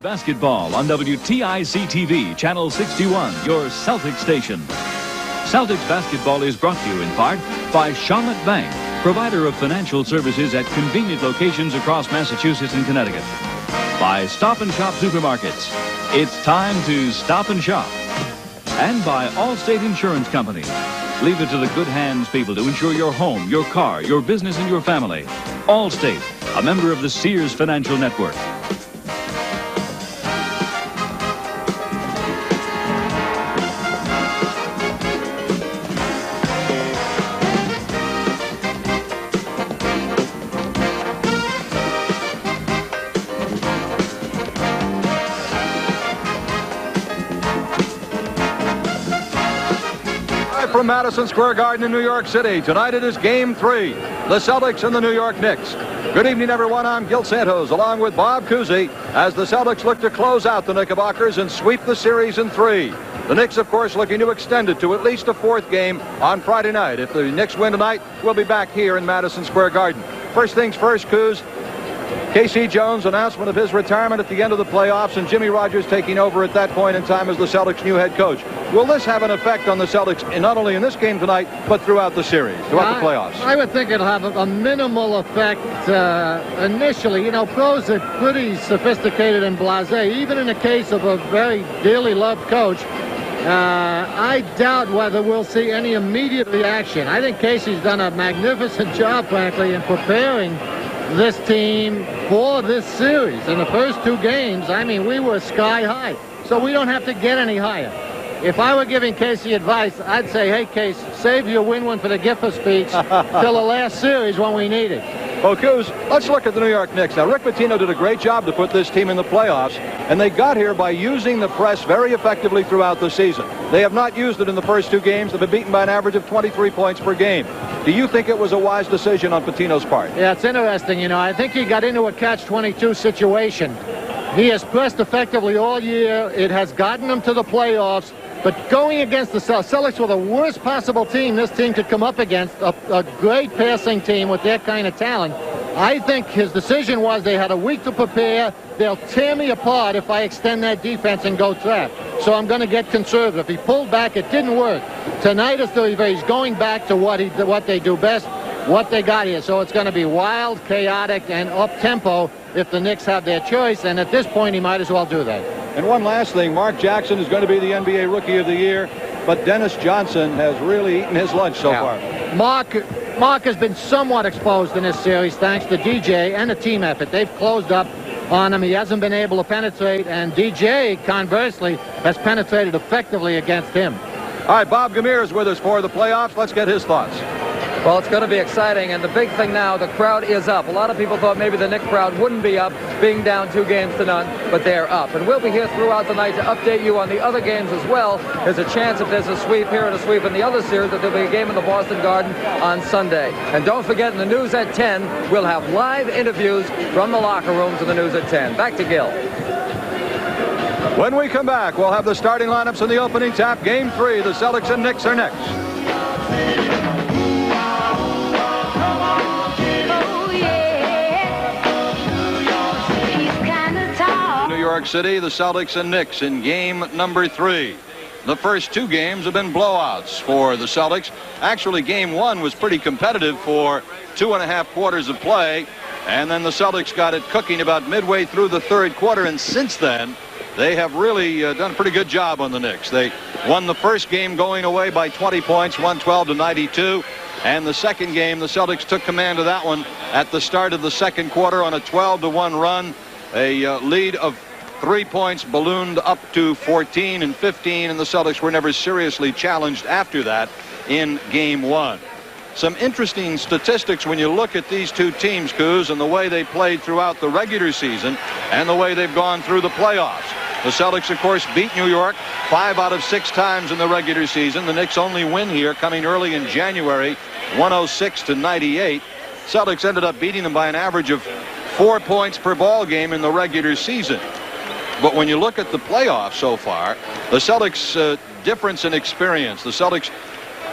Basketball on WTIC-TV, Channel 61, your Celtics station. Celtics basketball is brought to you in part by Charlotte Bank, provider of financial services at convenient locations across Massachusetts and Connecticut. By Stop and Shop Supermarkets, it's time to stop and shop. And by Allstate Insurance Company. Leave it to the good hands people to insure your home, your car, your business, and your family. Allstate, a member of the Sears Financial Network. From Madison Square Garden in New York City. Tonight it is Game 3, the Celtics and the New York Knicks. Good evening, everyone. I'm Gil Santos, along with Bob Cousy, as the Celtics look to close out the Knickerbockers and sweep the series in 3. The Knicks, of course, looking to extend it to at least a 4th game on Friday night. If the Knicks win tonight, we'll be back here in Madison Square Garden. First things first, Coos. K.C. Jones' announcement of his retirement at the end of the playoffs, and Jimmy Rogers taking over at that point in time as the Celtics' new head coach. Will this have an effect on the Celtics, not only in this game tonight, but throughout the series, throughout the playoffs? I would think it'll have a minimal effect initially. You know, pros are pretty sophisticated and blasé. Even in the case of a very dearly loved coach, I doubt whether we'll see any immediate reaction. I think Casey's done a magnificent job, frankly, in preparing this team for this series. In the first 2 games, I mean, we were sky high. So we don't have to get any higher. If I were giving Casey advice, I'd say, hey, Case, save your win for the gift speech till the last series when we need it. Well, Coos, let's look at the New York Knicks. Now, Rick Pitino did a great job to put this team in the playoffs, and they got here by using the press very effectively throughout the season. They have not used it in the first 2 games. They've been beaten by an average of 23 points per game. Do you think it was a wise decision on Pitino's part? Yeah, it's interesting. You know, I think he got into a catch-22 situation. He has pressed effectively all year. It has gotten him to the playoffs. But going against the Celtics were the worst possible team this team could come up against, a great passing team with their kind of talent. I think his decision was they had a week to prepare. They'll tear me apart if I extend that defense and go trap. So I'm going to get conservative. He pulled back. It didn't work. Tonight he's going back to what they do best, what they got here. So it's going to be wild, chaotic, and up-tempo if the Knicks have their choice. And at this point, he might as well do that. And one last thing, Mark Jackson is going to be the NBA Rookie of the Year, but Dennis Johnson has really eaten his lunch so far. Mark has been somewhat exposed in this series thanks to DJ and the team effort. They've closed up on him. He hasn't been able to penetrate, and DJ, conversely, has penetrated effectively against him. All right, Bob Gamir is with us for the playoffs. Let's get his thoughts. Well, it's going to be exciting, and the big thing now, the crowd is up. A lot of people thought maybe the Knicks crowd wouldn't be up, being down 2 games to none, but they're up. And we'll be here throughout the night to update you on the other games as well. There's a chance if there's a sweep here and a sweep in the other series that there'll be a game in the Boston Garden on Sunday. And don't forget, in the news at 10, we'll have live interviews from the locker rooms in the news at 10. Back to Gil. When we come back, we'll have the starting lineups in the opening tap. Game 3, the Celtics and Knicks are next. New York City, the Celtics and Knicks in game number 3. The first 2 games have been blowouts for the Celtics. Actually, game 1 was pretty competitive for 2.5 quarters of play, and then the Celtics got it cooking about midway through the 3rd quarter, and since then, they have really done a pretty good job on the Knicks. They won the first game going away by 20 points, 112-92. And the second game, the Celtics took command of that one at the start of the 2nd quarter on a 12-1 run. A lead of 3 points ballooned up to 14 and 15, and the Celtics were never seriously challenged after that in game 1. Some interesting statistics when you look at these 2 teams, Coos, and the way they played throughout the regular season and the way they've gone through the playoffs. The Celtics, of course, beat New York 5 out of 6 times in the regular season. The Knicks' only win here coming early in January, 106-98. Celtics ended up beating them by an average of 4 points per ball game in the regular season. But when you look at the playoffs so far, the Celtics' difference in experience, the Celtics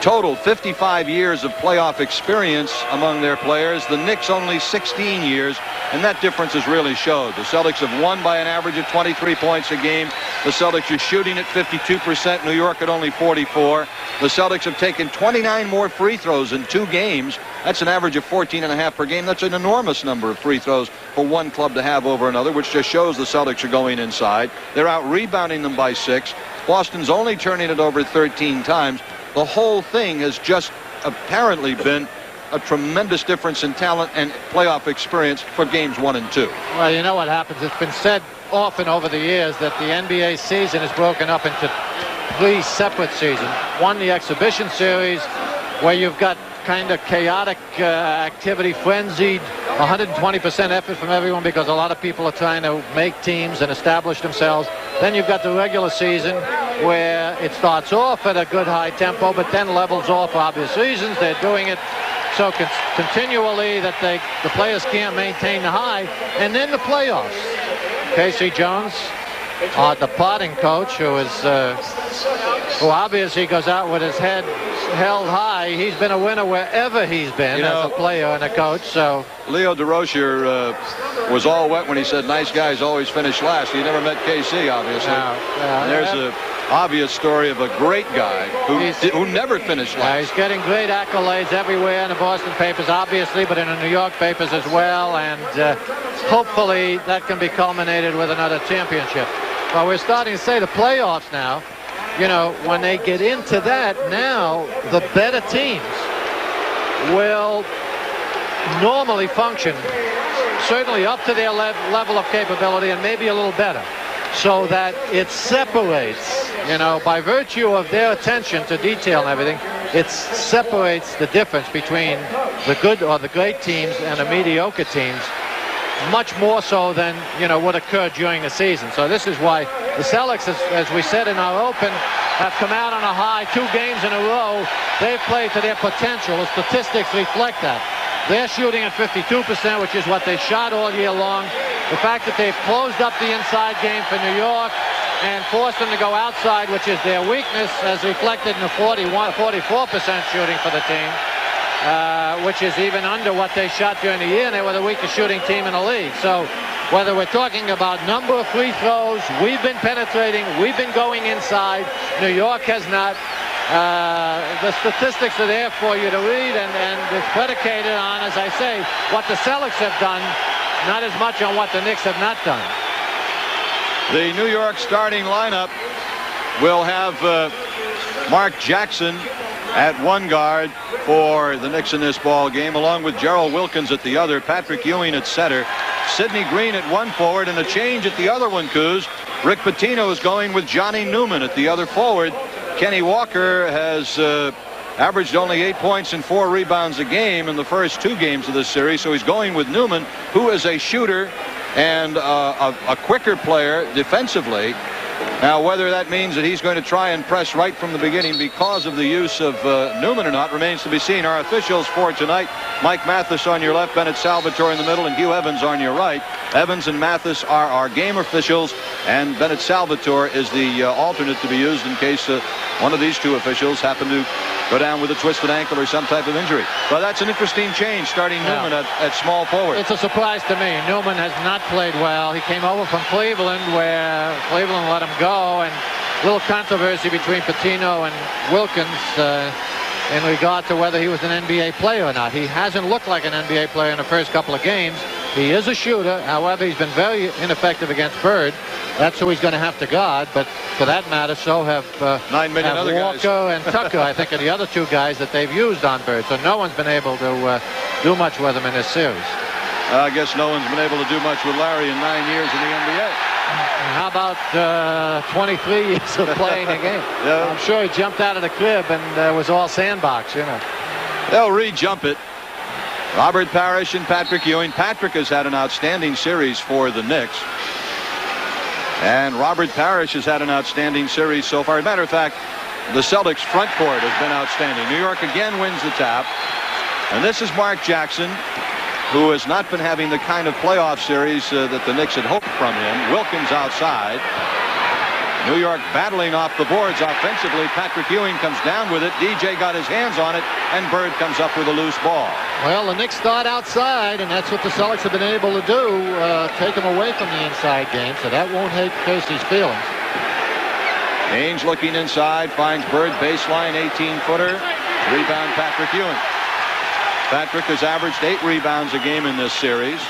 total 55 years of playoff experience among their players. The Knicks only 16 years, and that difference has really showed. The Celtics have won by an average of 23 points a game. The Celtics are shooting at 52%, New York at only 44. The Celtics have taken 29 more free throws in 2 games. That's an average of 14.5 per game. That's an enormous number of free throws for one club to have over another, which just shows the Celtics are going inside. They're out rebounding them by 6. Boston's only turning it over 13 times. The whole thing has just apparently been a tremendous difference in talent and playoff experience for games 1 and 2. Well, you know what happens. It's been said often over the years that the NBA season is broken up into 3 separate seasons. One, the exhibition series, where you've got kind of chaotic activity, frenzied, 120% effort from everyone because a lot of people are trying to make teams and establish themselves. Then you've got the regular season where it starts off at a good high tempo but then levels off for obvious reasons. They're doing it so continually that the players can't maintain the high. And then the playoffs. Casey Jones, our departing coach, who obviously goes out with his head held high. He's been a winner wherever he's been as a player and a coach. So Leo DeRozier was all wet when he said nice guys always finish last. He never met KC, obviously. And there's an obvious story of a great guy who never finished last. He's getting great accolades everywhere in the Boston papers, obviously, but in the New York papers as well. And hopefully that can be culminated with another championship. But we're starting to say the playoffs now. You know, when they get into that, now the better teams will normally function, certainly up to their level of capability and maybe a little better, so that it separates, you know, by virtue of their attention to detail and everything, it separates the difference between the good or the great teams and the mediocre teams much more so than, you know, what occurred during the season. So this is why the Celtics, as we said in our open, have come out on a high 2 games in a row. They've played to their potential. The statistics reflect that. They're shooting at 52%, which is what they shot all year long. The fact that they've closed up the inside game for New York and forced them to go outside, which is their weakness, as reflected in the 44% shooting for the team. Which is even under what they shot during the year, and they were the weakest shooting team in the league. So whether we're talking about number of free throws, we've been penetrating, we've been going inside, New York has not. The statistics are there for you to read, and it's predicated on, as I say, what the Celtics have done, not as much on what the Knicks have not done. The New York starting lineup will have Mark Jackson at one guard for the Knicks in this ball game, along with Gerald Wilkins at the other, Patrick Ewing at center, Sidney Green at one forward, and a change at the other one, Coos. Rick Pitino is going with Johnny Newman at the other forward. Kenny Walker has averaged only 8 points and 4 rebounds a game in the first 2 games of this series, so he's going with Newman, who is a shooter and a quicker player defensively. Now, whether that means that he's going to try and press right from the beginning because of the use of Newman or not remains to be seen. Our officials for tonight, Mike Mathis on your left, Bennett Salvatore in the middle, and Hugh Evans on your right. Evans and Mathis are our game officials, and Bennett Salvatore is the alternate to be used in case one of these 2 officials happen to go down with a twisted ankle or some type of injury. Well, that's an interesting change, starting Newman at small forward. It's a surprise to me. Newman has not played well. He came over from Cleveland, where Cleveland let him go, and a little controversy between Pitino and Wilkins in regard to whether he was an NBA player or not. He hasn't looked like an NBA player in the first couple of games. He is a shooter. However, he's been very ineffective against Bird. That's who he's going to have to guard. But for that matter, so have 9 million other Walker guys. and Tucker, I think, are the other 2 guys that they've used on Bird. So no one's been able to do much with him in this series. I guess no one's been able to do much with Larry in 9 years in the NBA. How about 23 years of playing a game? Yeah. I'm sure he jumped out of the crib and was all sandbox, you know. They'll re-jump it. Robert Parrish and Patrick Ewing. Patrick has had an outstanding series for the Knicks. And Robert Parrish has had an outstanding series so far. As a matter of fact, the Celtics front court has been outstanding. New York again wins the tap. And this is Mark Jackson, who has not been having the kind of playoff series that the Knicks had hoped from him. Wilkins outside. New York battling off the boards offensively. Patrick Ewing comes down with it. DJ got his hands on it, and Bird comes up with a loose ball. Well, the Knicks start outside, and that's what the Celtics have been able to do, take them away from the inside game, so that won't hurt Kersey's feelings. Ainge looking inside, finds Bird baseline, 18-footer. Rebound, Patrick Ewing. Patrick has averaged 8 rebounds a game in this series.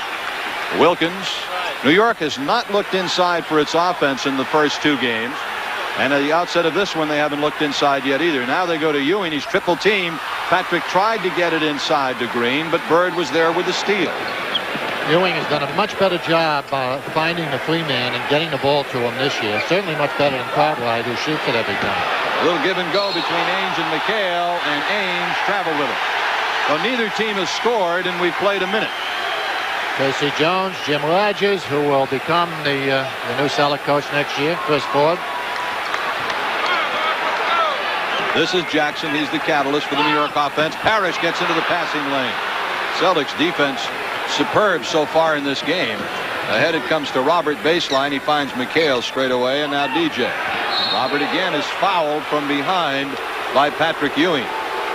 Wilkins. New York has not looked inside for its offense in the first 2 games. And at the outset of this one, they haven't looked inside yet either. Now they go to Ewing. He's triple teamed. Patrick tried to get it inside to Green, but Bird was there with the steal. Ewing has done a much better job finding the free man and getting the ball to him this year. Certainly much better than Cartwright, who shoots it every time. A little give and go between Ainge and McHale, and Ainge traveled with it. So neither team has scored, and we've played a minute. Casey Jones, Jim Rogers, who will become the new Celtic coach next year, Chris Ford. This is Jackson. He's the catalyst for the New York offense. Parrish gets into the passing lane. Celtics defense superb so far in this game. Ahead it comes to Robert baseline. He finds McHale straight away, and now DJ. Robert again is fouled from behind by Patrick Ewing.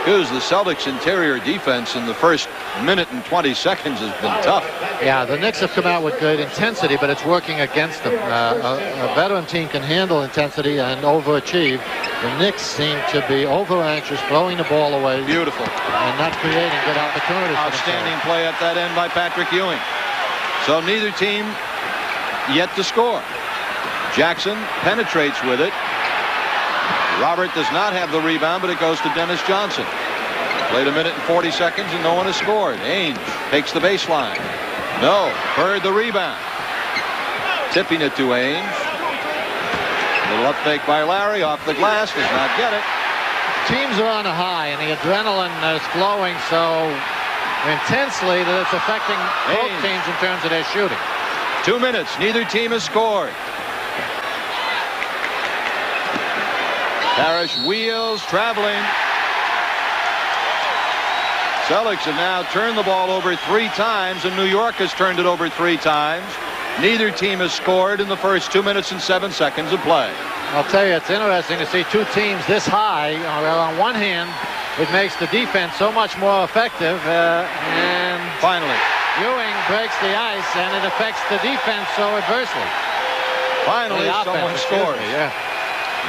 Because the Celtics interior defense in the first minute and 20 seconds has been tough. Yeah, the Knicks have come out with good intensity, but it's working against them. A veteran team can handle intensity and overachieve. The Knicks seem to be over-anxious, throwing the ball away. Beautiful. And not creating good opportunities. Outstanding play at that end by Patrick Ewing. So neither team yet to score. Jackson penetrates with it. Robert does not have the rebound, but it goes to Dennis Johnson. Played a minute and 40 seconds, and no one has scored. Ainge takes the baseline. No. Bird the rebound. Tipping it to Ainge. Little up fake by Larry. Off the glass. Does not get it. Teams are on a high, and the adrenaline is flowing so intensely that it's affecting both teams in terms of their shooting. 2 minutes. Neither team has scored. Parrish wheels, traveling. Celtics have now turned the ball over 3 times, and New York has turned it over 3 times. Neither team has scored in the first 2 minutes and 7 seconds of play. I'll tell you, it's interesting to see 2 teams this high. On one hand, it makes the defense so much more effective, and finally, Ewing breaks the ice, and it affects the defense so adversely. Finally, someone scores.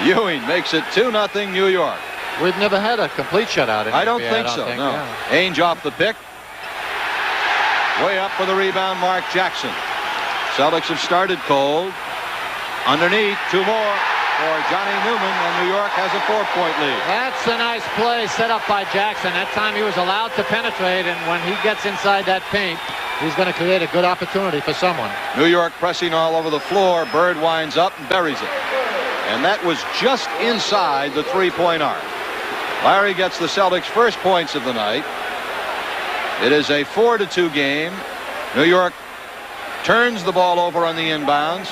Ewing makes it 2-0 New York. We've never had a complete shutout. I don't think so, no. Yeah. Ainge off the pick. Way up for the rebound, Mark Jackson. Celtics have started cold. Underneath, 2 more for Johnny Newman, and New York has a 4-point lead. That's a nice play set up by Jackson. That time he was allowed to penetrate, and when he gets inside that paint, he's going to create a good opportunity for someone. New York pressing all over the floor. Bird winds up and buries it. And that was just inside the 3-point arc. Larry gets the Celtics' first points of the night. It is a 4-2 game. New York turns the ball over on the inbounds.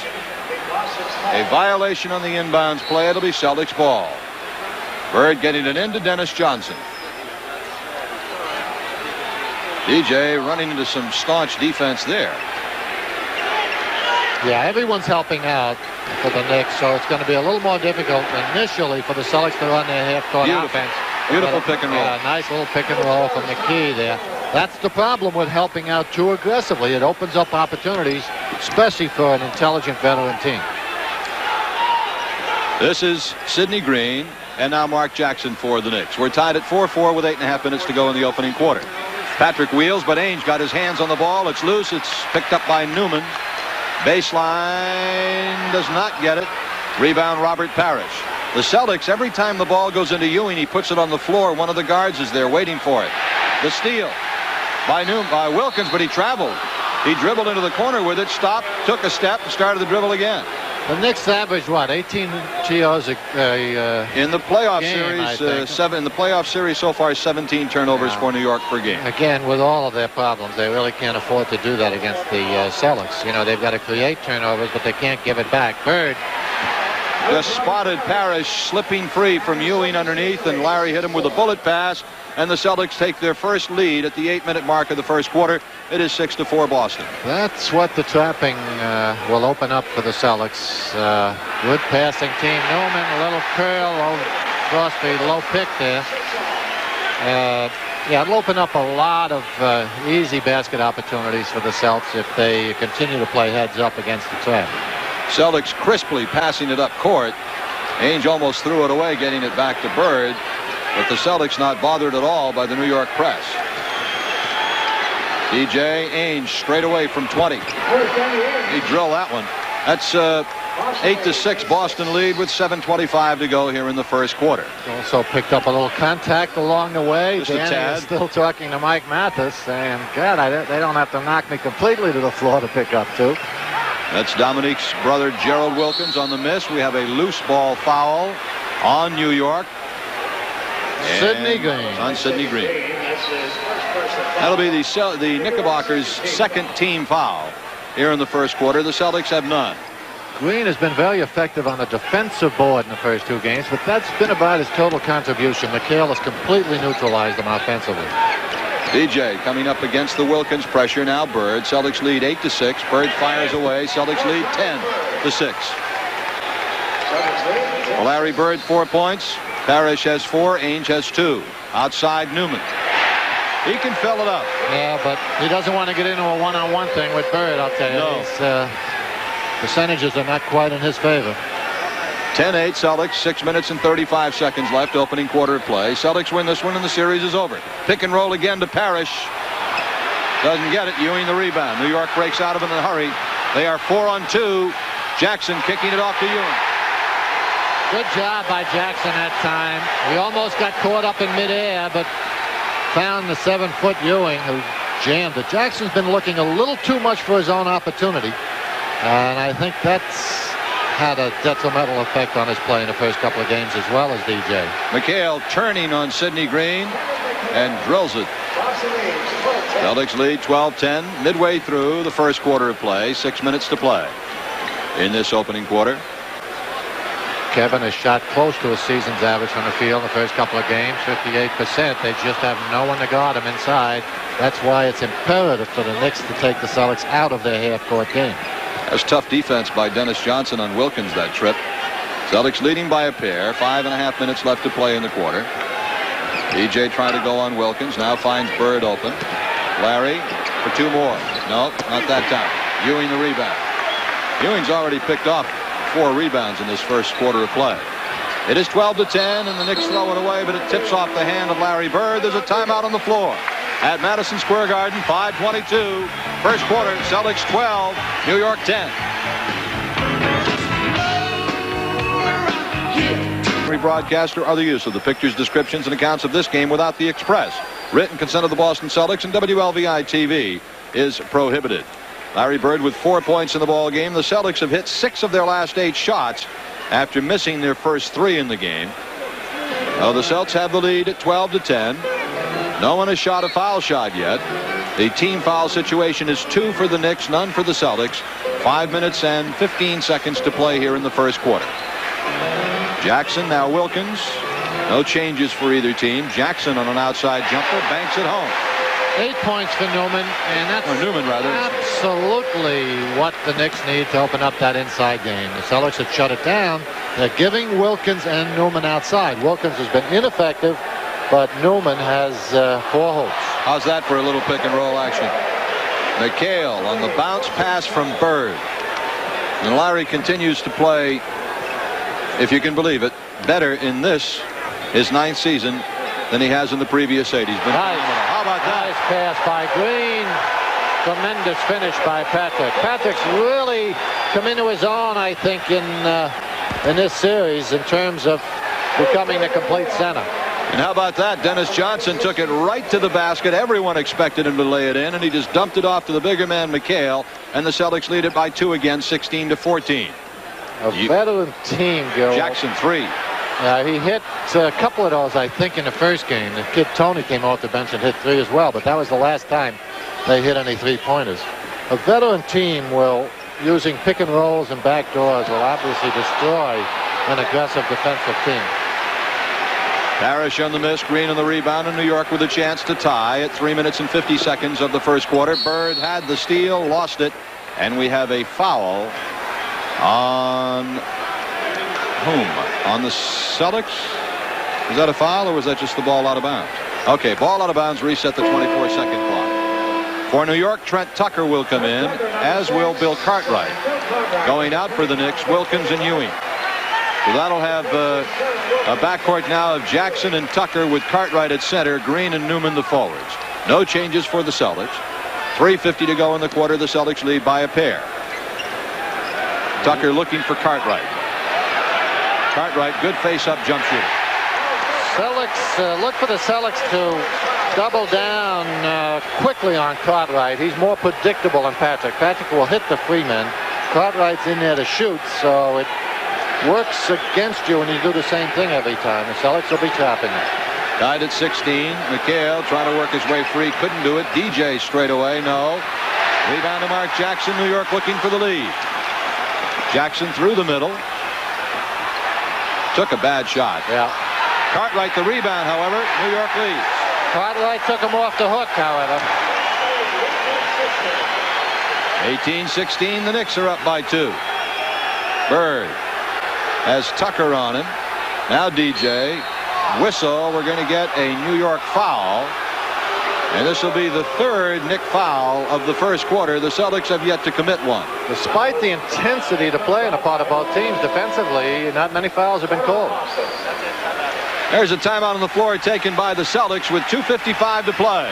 A violation on the inbounds play. It'll be Celtics ball. Bird getting it into Dennis Johnson. DJ running into some staunch defense there. Yeah, everyone's helping out for the Knicks, so it's going to be a little more difficult initially for the Celtics to run their half-court offense. Beautiful pick and roll. Nice little pick and roll from the key there. That's the problem with helping out too aggressively. It opens up opportunities, especially for an intelligent veteran team. This is Sidney Green, and now Mark Jackson for the Knicks. We're tied at 4-4 with 8.5 minutes to go in the opening quarter. Patrick wheels, but Ainge got his hands on the ball. It's loose. It's picked up by Newman. Baseline does not get it. Rebound, Robert Parrish. The Celtics, every time the ball goes into Ewing, he puts it on the floor. One of the guards is there waiting for it. The steal by Wilkins, but he traveled. He dribbled into the corner with it, stopped, took a step, and started the dribble again. The Knicks averaged, what, 18 TOs in the playoff series, in the playoff series so far, 17 turnovers for New York per game. Again, with all of their problems, they really can't afford to do that against the Celtics. You know, they've got to create turnovers, but they can't give it back. Bird just spotted Parrish slipping free from Ewing underneath, and Larry hit him with a bullet pass, and the Celtics take their first lead at the 8-minute mark of the first quarter. It is 6-4 Boston. That's what the trapping will open up for the Celtics. Good passing team. Newman, a little curl across the low pick there. Yeah, it'll open up a lot of easy basket opportunities for the Celtics if they continue to play heads up against the trap. Celtics crisply passing it up court. Ainge almost threw it away, getting it back to Bird, but the Celtics not bothered at all by the New York press. DJ Ainge straight away from 20. He drilled that one. That's 8-6 Boston lead with 7:25 to go here in the first quarter. Also picked up a little contact along the way. Just a tad. Is still talking to Mike Mathis, saying, God, they don't have to knock me completely to the floor to pick up two. That's Dominique's brother Gerald Wilkins on the miss. We have a loose ball foul on New York. Sidney Green. On Sidney Green. That'll be the Knickerbockers' second team foul here in the first quarter. The Celtics have none. Green has been very effective on the defensive board in the first two games, but that's been about his total contribution. McHale has completely neutralized them offensively. DJ coming up against the Wilkins pressure now. Bird. Celtics lead 8-6. Bird fires away. Celtics lead 10-6. Larry Bird 4 points. Parrish has 4. Ainge has 2. Outside Newman. He can fill it up. Yeah, but he doesn't want to get into a one-on-one thing with Bird, I'll tell you. No. Percentages are not quite in his favor. 10-8 Celtics, 6 minutes and 35 seconds left, opening quarter of play. Celtics win this one and the series is over. Pick and roll again to Parrish. Doesn't get it. Ewing the rebound. New York breaks out of it in a hurry. They are 4-on-2. Jackson kicking it off to Ewing. Good job by Jackson that time. He almost got caught up in midair, but found the 7-foot Ewing who jammed it. Jackson's been looking a little too much for his own opportunity. And I think that's had a detrimental effect on his play in the first couple of games as well as DJ. McHale turning on Sidney Green and drills it. Celtics lead 12-10 midway through the first quarter of play. 6 minutes to play in this opening quarter. Kevin has shot close to a season's average from the field in the first couple of games, 58%. They just have no one to guard him inside. That's why it's imperative for the Knicks to take the Celtics out of their half-court game. That's tough defense by Dennis Johnson on Wilkins that trip. Celtics leading by a pair. 5.5 minutes left to play in the quarter. DJ trying to go on Wilkins. Now finds Bird open. Larry for 2 more. No, not that time. Ewing the rebound. Ewing's already picked off 4 rebounds in this first quarter of play. It is 12-10, and the Knicks throw it away, but it tips off the hand of Larry Bird. There's a timeout on the floor at Madison Square Garden. 5:22. First quarter, Celtics 12, New York 10. Rebroadcaster other use of the pictures, descriptions, and accounts of this game without the express written consent of the Boston Celtics and WLVI TV is prohibited. Larry Bird with 4 points in the ball game. The Celtics have hit 6 of their last 8 shots after missing their first 3 in the game. Now the Celtics have the lead at 12-10. No one has shot a foul shot yet. The team foul situation is 2 for the Knicks, none for the Celtics. 5 minutes and 15 seconds to play here in the first quarter. Jackson, now Wilkins. No changes for either team. Jackson on an outside jumper, banks it home. 8 points for Newman, and that's Newman, rather. Absolutely what the Knicks need to open up that inside game. The Celtics have shut it down. They're giving Wilkins and Newman outside. Wilkins has been ineffective, but Newman has 4 holes. How's that for a little pick and roll action? McHale on the bounce pass from Bird. And Larry continues to play, if you can believe it, better in this, his 9th season, than he has in the previous 8. He's been phenomenal. How about that? Nice pass by Green. Tremendous finish by Patrick. Patrick's really come into his own, I think, in this series in terms of becoming the complete center. And how about that? Dennis Johnson took it right to the basket. Everyone expected him to lay it in, and he just dumped it off to the bigger man, McHale, and the Celtics lead it by 2 again, 16-14. A veteran team, Gil. Jackson 3. He hit a couple of those, I think, in the first game. The kid Tony came off the bench and hit 3 as well, but that was the last time they hit any 3-pointers. A veteran team will, using pick and rolls and back doors, will obviously destroy an aggressive defensive team. Parrish on the miss, Green on the rebound, and New York with a chance to tie at 3 minutes and 50 seconds of the first quarter. Bird had the steal, lost it, and we have a foul on whom? On the Celtics? Was that a foul, or was that just the ball out of bounds? Okay, ball out of bounds, reset the 24-second clock. For New York, Trent Tucker will come in, as will Bill Cartwright. Going out for the Knicks, Wilkins and Ewing. So that'll have a backcourt now of Jackson and Tucker with Cartwright at center, Green and Newman the forwards. No changes for the Celtics. 3:50 to go in the quarter. The Celtics lead by a pair. Tucker looking for Cartwright. Cartwright, good face-up jump shooter. Celtics, look for the Celtics to double down quickly on Cartwright. He's more predictable than Patrick. Patrick will hit the free men. Cartwright's in there to shoot, so it works against you when you do the same thing every time. The Celtics will be trapping it. Tied at 16. McHale trying to work his way free. Couldn't do it. DJ straight away. No. Rebound to Mark Jackson. New York looking for the lead. Jackson through the middle. Took a bad shot. Yeah. Cartwright the rebound, however. New York leads. Cartwright took him off the hook, however. 18-16. The Knicks are up by 2. Bird has Tucker on him. Now DJ. Whistle. We're going to get a New York foul. And this will be the third Knick foul of the first quarter. The Celtics have yet to commit one. Despite the intensity to play on the part of both teams defensively, not many fouls have been called. There's a timeout on the floor taken by the Celtics with 2:55 to play.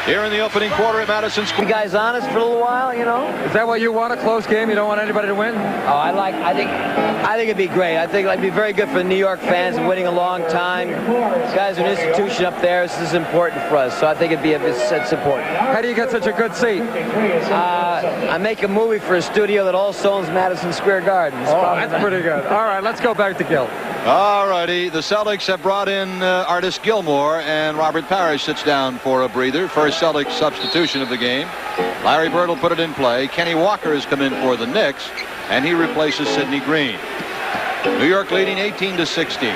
Here in the opening quarter at Madison Square. You guys honest for a little while, you know? Is that what you want, a close game? You don't want anybody to win? Oh, I think it'd be great. I think it'd be very good for the New York fans and winning a long time. These guys are an institution up there. This is important for us, so I think it's important. How do you get such a good seat? I make a movie for a studio that also owns Madison Square Garden. Oh, that's pretty good. All right, let's go back to Gil. All righty. The Celtics have brought in Artis Gilmore, and Robert Parrish sits down for a breather. First Celtics substitution of the game. Larry Bird will put it in play. Kenny Walker has come in for the Knicks, and he replaces Sidney Green. New York leading 18-16.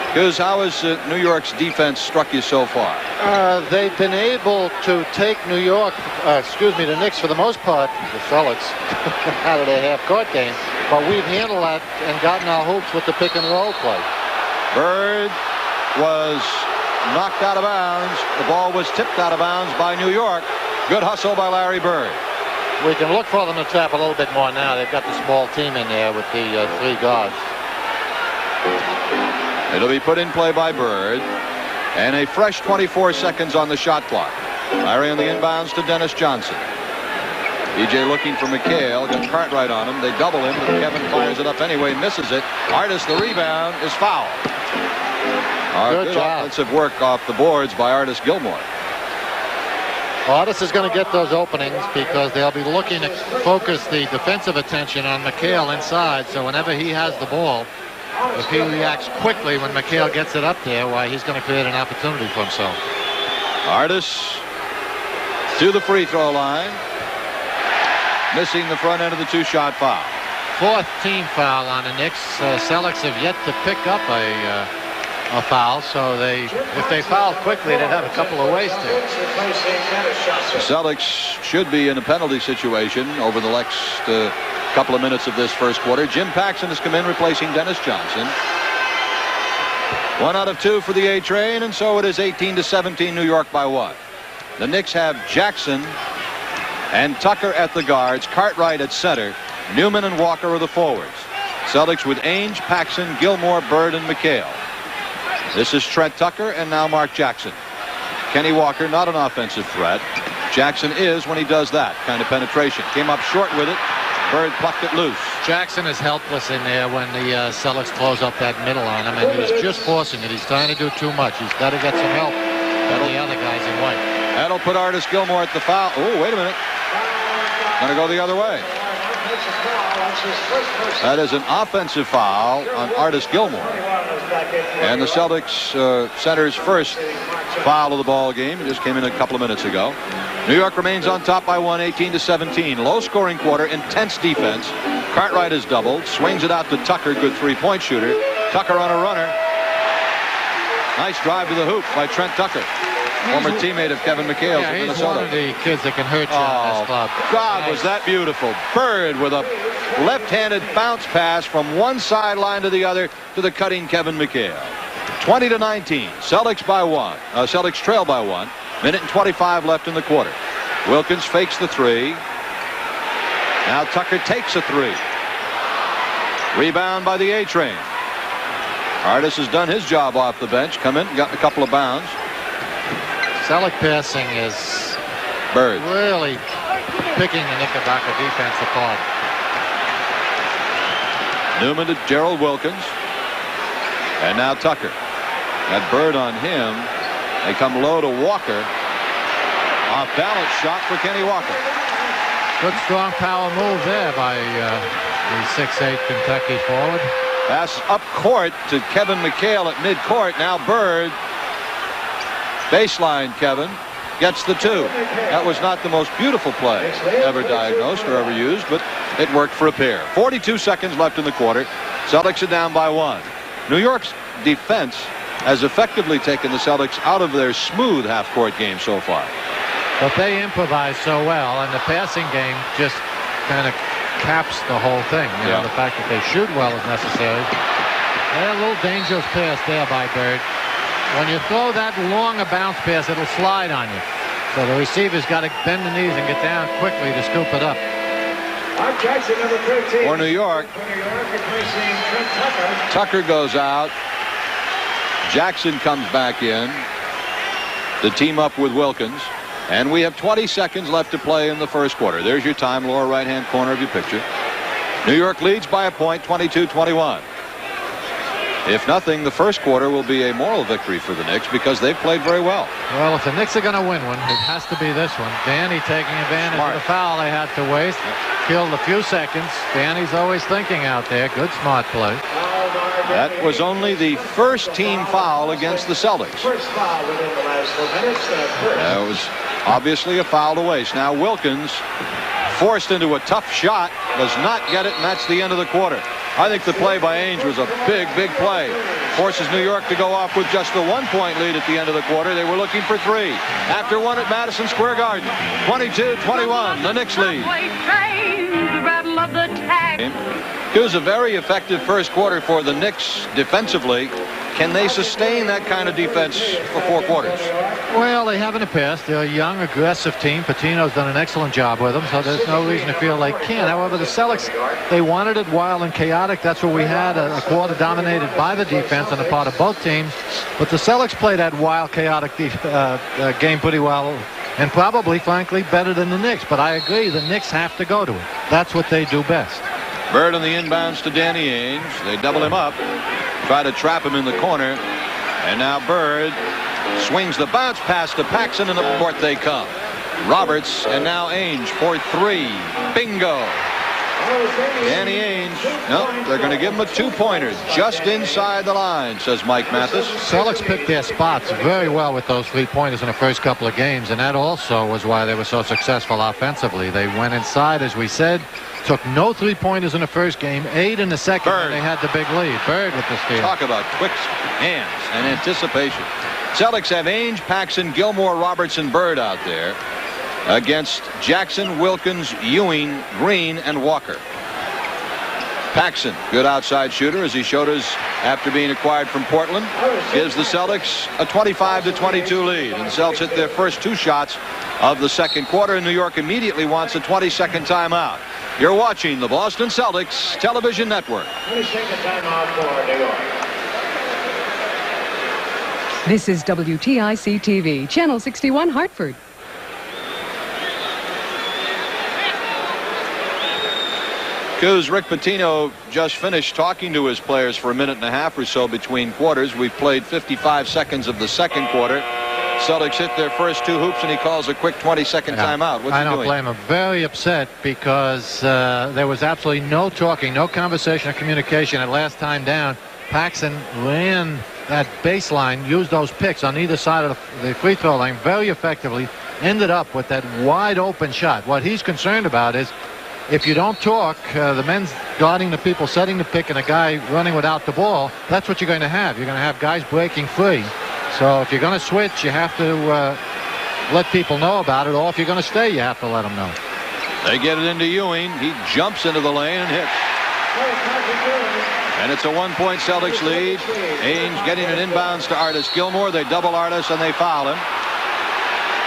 Because how has New York's defense struck you so far? They've been able to take the Knicks for the most part, the Celtics, out of their half-court game. But we've handled that and gotten our hoops with the pick-and-roll play. Bird was knocked out of bounds. The ball was tipped out of bounds by New York. Good hustle by Larry Bird. We can look for them to trap a little bit more now. They've got the small team in there with the 3 guards. It'll be put in play by Bird. And a fresh 24 seconds on the shot clock. Larry on the inbounds to Dennis Johnson. DJ looking for McHale. Got Cartwright on him. They double him, but Kevin fires it up anyway. Misses it. Artis, the rebound, is fouled. Good offensive work off the boards by Artis Gilmore. Artis is going to get those openings because they'll be looking to focus the defensive attention on McHale inside. So whenever he has the ball, if he reacts quickly when McHale gets it up there, why, he's going to create an opportunity for himself. Artis to the free throw line. Missing the front end of the 2-shot foul. 4th team foul on the Knicks. Celtics have yet to pick up a foul, so if they foul quickly, they'd have a couple of ways to. The Celtics should be in a penalty situation over the next couple of minutes of this first quarter. Jim Paxson has come in replacing Dennis Johnson. 1 out of 2 for the A train, and so it is 18-17 New York by 1. The Knicks have Jackson and Tucker at the guards, Cartwright at center, Newman and Walker are the forwards. Celtics with Ainge, Paxson, Gilmore, Bird, and McHale. This is Trent Tucker and now Mark Jackson. Kenny Walker, not an offensive threat. Jackson is when he does that kind of penetration. Came up short with it. Bird plucked it loose. Jackson is helpless in there when the Celtics close up that middle on him, and he's just forcing it. He's trying to do too much. He's got to get some help from the other guys in white. That'll put Artis Gilmore at the foul. Oh, wait a minute. Going to go the other way. That is an offensive foul on Artis Gilmore. And the Celtics center's first foul of the ball game. It just came in a couple of minutes ago. New York remains on top by 1, 18-17. Low-scoring quarter, intense defense. Cartwright is doubled, swings it out to Tucker, good three-point shooter. Tucker on a runner. Nice drive to the hoop by Trent Tucker, former teammate of Kevin McHale's in Minnesota. He's one of the kids that can hurt you in this club. God, was that beautiful. Bird with a left-handed bounce pass from one sideline to the other to the cutting Kevin McHale. 20-19. Celtics by one. Celtics trail by one. Minute and 25 left in the quarter. Wilkins fakes the three. Now Tucker takes a three. Rebound by the A-Train. Artis has done his job off the bench. Come in, got a couple of bounds. Celtic passing is Bird really picking the Knickerbocker defense apart. Newman to Gerald Wilkins. And now Tucker. Got Bird on him. They come low to Walker. Off balance shot for Kenny Walker. Good strong power move there by the 6'8" Kentucky forward. Pass up court to Kevin McHale at midcourt. Now Bird. Baseline Kevin. Gets the two. That was not the most beautiful play ever diagnosed or ever used, but it worked for a pair. 42 seconds left in the quarter. Celtics are down by one. New York's defense has effectively taken the Celtics out of their smooth half-court game so far. But they improvise so well, and the passing game just kind of caps the whole thing. You know, the fact that they shoot well is necessary. A little dangerous pass there by Bird. When you throw that long a bounce pass, it'll slide on you. So the receiver's got to bend the knees and get down quickly to scoop it up. For New York, Tucker goes out. Jackson comes back in to team up with Wilkins. And we have 20 seconds left to play in the first quarter. There's your time, lower right-hand corner of your picture. New York leads by a point, 22-21. If nothing, the first quarter will be a moral victory for the Knicks because they've played very well. Well, if the Knicks are going to win one, it has to be this one. Danny taking advantage of the foul they had to waste. Killed a few seconds. Danny's always thinking out there. Good, smart play. That was only the first team foul against the Celtics. That was obviously a foul to waste. Now Wilkins, forced into a tough shot, does not get it, and that's the end of the quarter. I think the play by Ainge was a big, big play. Forces New York to go off with just a 1-point lead at the end of the quarter. They were looking for three. After one at Madison Square Garden, 22-21, the Knicks lead. It was a very effective first quarter for the Knicks defensively. Can they sustain that kind of defense for 4 quarters? Well, they have in the past. They're a young, aggressive team. Patino's done an excellent job with them, so there's no reason to feel they can't. However, the Celtics, they wanted it wild and chaotic. That's what we had, a quarter dominated by the defense on the part of both teams. But the Celtics played that wild, chaotic game pretty well, and probably, frankly, better than the Knicks. But I agree, the Knicks have to go to it. That's what they do best. Bird on the inbounds to Danny Ainge. They double him up. Try to trap him in the corner. And now Bird swings the bounce pass to Paxson, and up court they come. Roberts and now Ainge for three. Bingo. Danny Ainge. No, they're going to give him a two-pointer just inside the line, says Mike Mathis. Celtics picked their spots very well with those three-pointers in the first couple of games, and that also was why they were so successful offensively. They went inside, as we said. Took no three-pointers in the first game, 8 in the second, and they had the big lead. Bird with the steal. Talk about quick hands and anticipation. Celtics have Ainge, Paxson, Gilmore, Robertson, Bird out there against Jackson, Wilkins, Ewing, Green, and Walker. Paxson, good outside shooter, as he showed us after being acquired from Portland, gives the Celtics a 25-22 lead. And the Celtics hit their first 2 shots of the second quarter, and New York immediately wants a 20-second timeout. You're watching the Boston Celtics television network. 20-second timeout for New York. This is WTIC TV, Channel 61, Hartford. Coos, Rick Pitino just finished talking to his players for a minute and a half or so between quarters. We've played 55 seconds of the second quarter. Celtics hit their first 2 hoops, and he calls a quick 20-second timeout. What's he doing? I don't blame him. Very upset because there was absolutely no talking, no conversation or communication at last time down. Paxson ran that baseline, used those picks on either side of the free throw line very effectively, ended up with that wide open shot. What he's concerned about is if you don't talk, the men's guarding the people, setting the pick, and a guy running without the ball, that's what you're going to have. You're going to have guys breaking free. So if you're going to switch, you have to let people know about it, or if you're going to stay, you have to let them know. They get it into Ewing. He jumps into the lane and hits. And it's a 1-point Celtics lead. Ainge getting it inbounds to Artis Gilmore. They double Artis and they foul him.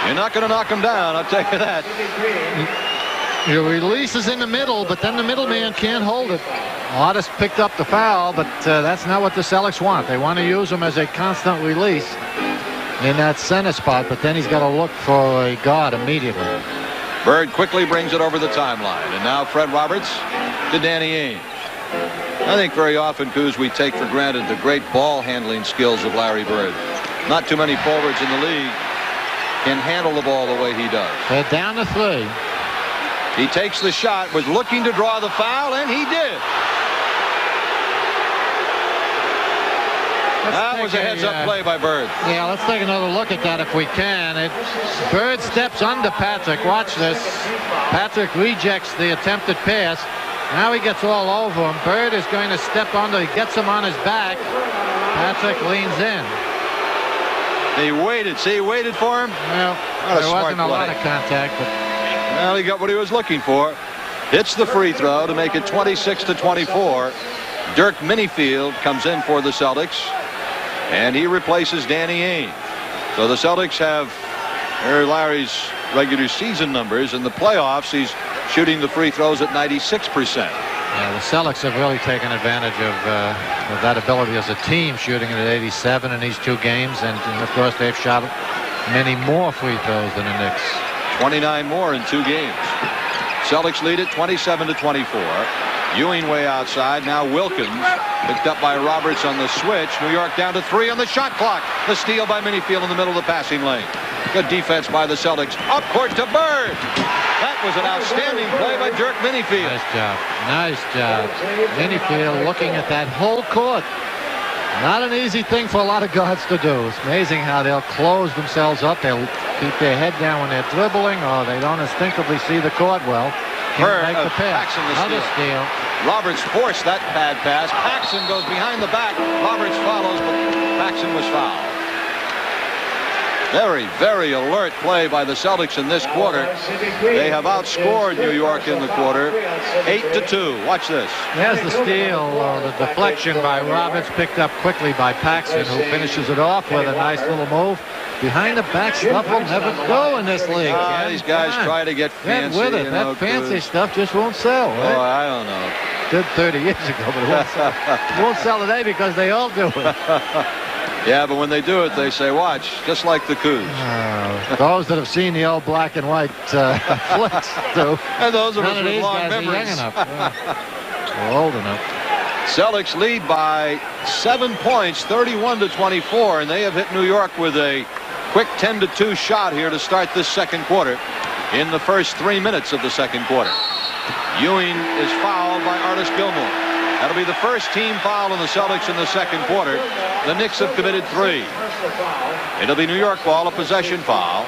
You're not going to knock him down, I'll tell you that. Your release is in the middle, but then the middleman can't hold it. Artis picked up the foul, but that's not what the Celtics want. They want to use him as a constant release in that center spot, but then he's got to look for a guard immediately. Bird quickly brings it over the timeline. And now Fred Roberts to Danny Ainge. I think very often, Coos, we take for granted the great ball handling skills of Larry Bird. Not too many forwards in the league can handle the ball the way he does. They're down to 3. He takes the shot, was looking to draw the foul, and he did. That was a heads-up play by Bird. Yeah, let's take another look at that if we can. Bird steps under Patrick. Watch this. Patrick rejects the attempted pass. Now he gets all over him. Bird is going to step under. He gets him on his back. Patrick leans in. He waited. See, he waited for him. Well, there wasn't a lot of contact, but well, he got what he was looking for. Hits the free throw to make it 26-24. Dirk Minifield comes in for the Celtics, and he replaces Danny Ainge. So the Celtics have Larry's regular season numbers. In the playoffs, he's shooting the free throws at 96%. Yeah, the Celtics have really taken advantage of that ability as a team, shooting it at 87 in these 2 games, and of course they've shot many more free throws than the Knicks. 29 more in 2 games. Celtics lead it 27-24. Ewing way outside. Now Wilkins picked up by Roberts on the switch. New York down to 3 on the shot clock. The steal by Minifield in the middle of the passing lane. Good defense by the Celtics. Up court to Bird. That was an outstanding play by Dirk Minifield. Nice job. Nice job. Minifield looking at that whole court. Not an easy thing for a lot of guards to do. It's amazing how they'll close themselves up. They'll keep their head down when they're dribbling, or they don't instinctively see the court well. Can't make the pass. Another steal. Roberts forced that bad pass. Paxson goes behind the back. Roberts follows, but Paxson was fouled. Very, very alert play by the Celtics in this quarter. They have outscored New York in the quarter 8-2. Watch this. There's the steal, the deflection by Roberts, picked up quickly by Paxson, who finishes it off with a nice little move. Behind the back stuff will never go in this league. These guys try to get fancy. Get with it. That fancy stuff just won't sell. Right? Oh, I don't know. Did 30 years ago, but it won't sell. It won't sell today because they all do it. Yeah, but when they do it, they say, watch, just like the Coos. Those that have seen the old black and white flicks do. And those of us with long memories. Young enough. We're old enough. Celtics lead by 7 points, 31-24, and they have hit New York with a quick 10-2 shot here to start this second quarter in the first 3 minutes of the second quarter. Ewing is fouled by Artis Gilmore. That'll be the first team foul on the Celtics in the second quarter. The Knicks have committed 3. It'll be New York ball, a possession foul.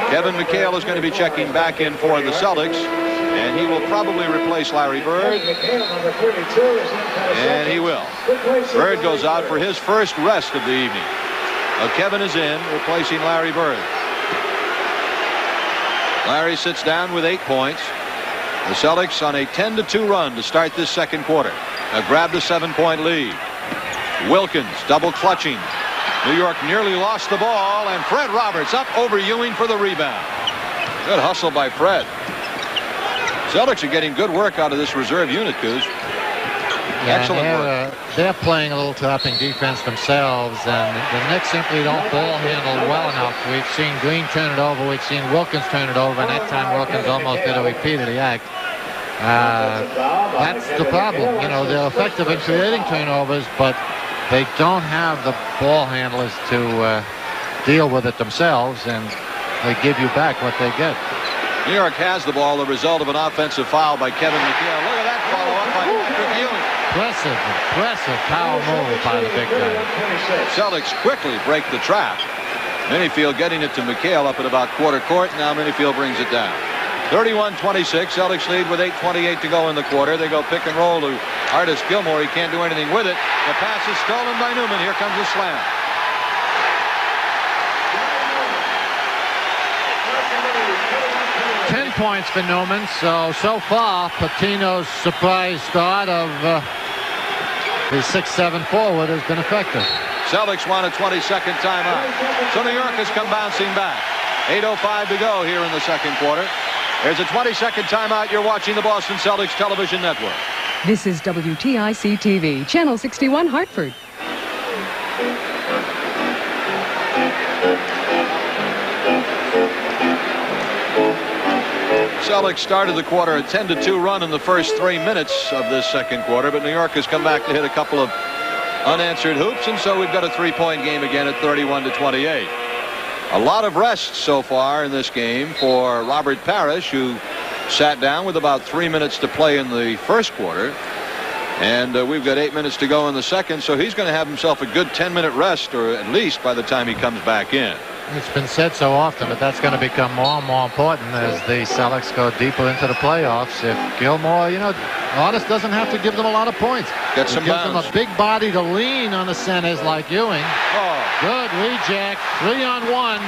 Kevin McHale is going to be checking back in for the Celtics, and he will probably replace Larry Bird. And he will. Bird goes out for his first rest of the evening. Kevin is in, replacing Larry Bird. Larry sits down with 8 points. The Celtics on a 10-2 run to start this second quarter. Have grabbed a 7-point lead. Wilkins double clutching. New York nearly lost the ball, and Fred Roberts up over Ewing for the rebound. Good hustle by Fred. Celtics are getting good work out of this reserve unit, Coos. Yeah, excellent work. They're playing a little topping defense themselves, and the Knicks simply don't ball handle well enough. We've seen Green turn it over. We've seen Wilkins turn it over, and that time Wilkins almost did a repeat of the act. That's the problem. You know, they're effective in creating turnovers, but they don't have the ball handlers to deal with it themselves, and they give you back what they get. New York has the ball, the result of an offensive foul by Kevin McHale. Look at that follow-up by Patrick Ewing. Impressive power move by the big guy. Celtics quickly break the trap. Minifield getting it to McHale up at about quarter court. Now Minifield brings it down. 31-26. Celtics lead with 8:28 to go in the quarter. They go pick and roll to Artis Gilmore. He can't do anything with it. The pass is stolen by Newman. Here comes a slam. Points for Newman. So far, Patino's surprise start of his 6'7" forward has been effective. Celtics want a 22nd timeout. So New York has come bouncing back. 8:05 to go here in the second quarter. There's a 22nd timeout. You're watching the Boston Celtics television network. This is WTIC TV, Channel 61, Hartford. Celtics started the quarter a 10-2 run in the first 3 minutes of this second quarter, but New York has come back to hit a couple of unanswered hoops, and so we've got a 3-point game again at 31-28. A lot of rest so far in this game for Robert Parrish, who sat down with about 3 minutes to play in the first quarter, and we've got 8 minutes to go in the second, so he's going to have himself a good 10-minute rest, or at least by the time he comes back in. It's been said so often, but that's going to become more and more important as the Celtics go deeper into the playoffs. If Gilmore, Artis doesn't have to give them a lot of points. Get some gives bounds. them a big body to lean on the centers like Ewing. Oh. Good reject. 3-on-1.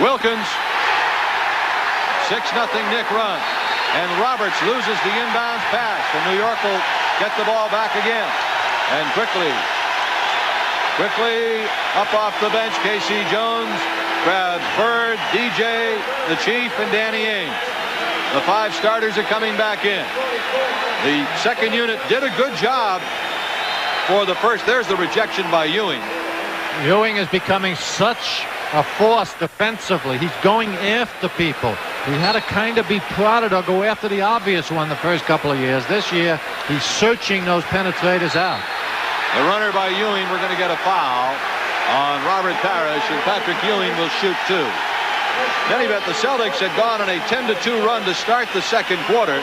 Wilkins. 6-0 Knick run. And Roberts loses the inbounds pass. And New York will get the ball back again. And quickly up off the bench, K.C. Jones grabs Bird, DJ, the Chief, and Danny Ainge. The 5 starters are coming back in. The second unit did a good job for the first. There's the rejection by Ewing. Ewing is becoming such a force defensively. He's going after people. He had to kind of be prodded or go after the obvious one the first couple of years. This year, he's searching those penetrators out. The runner by Ewing, we're going to get a foul on Robert Parrish, and Patrick Ewing will shoot 2. Then he bet the Celtics had gone on a 10-2 run to start the second quarter,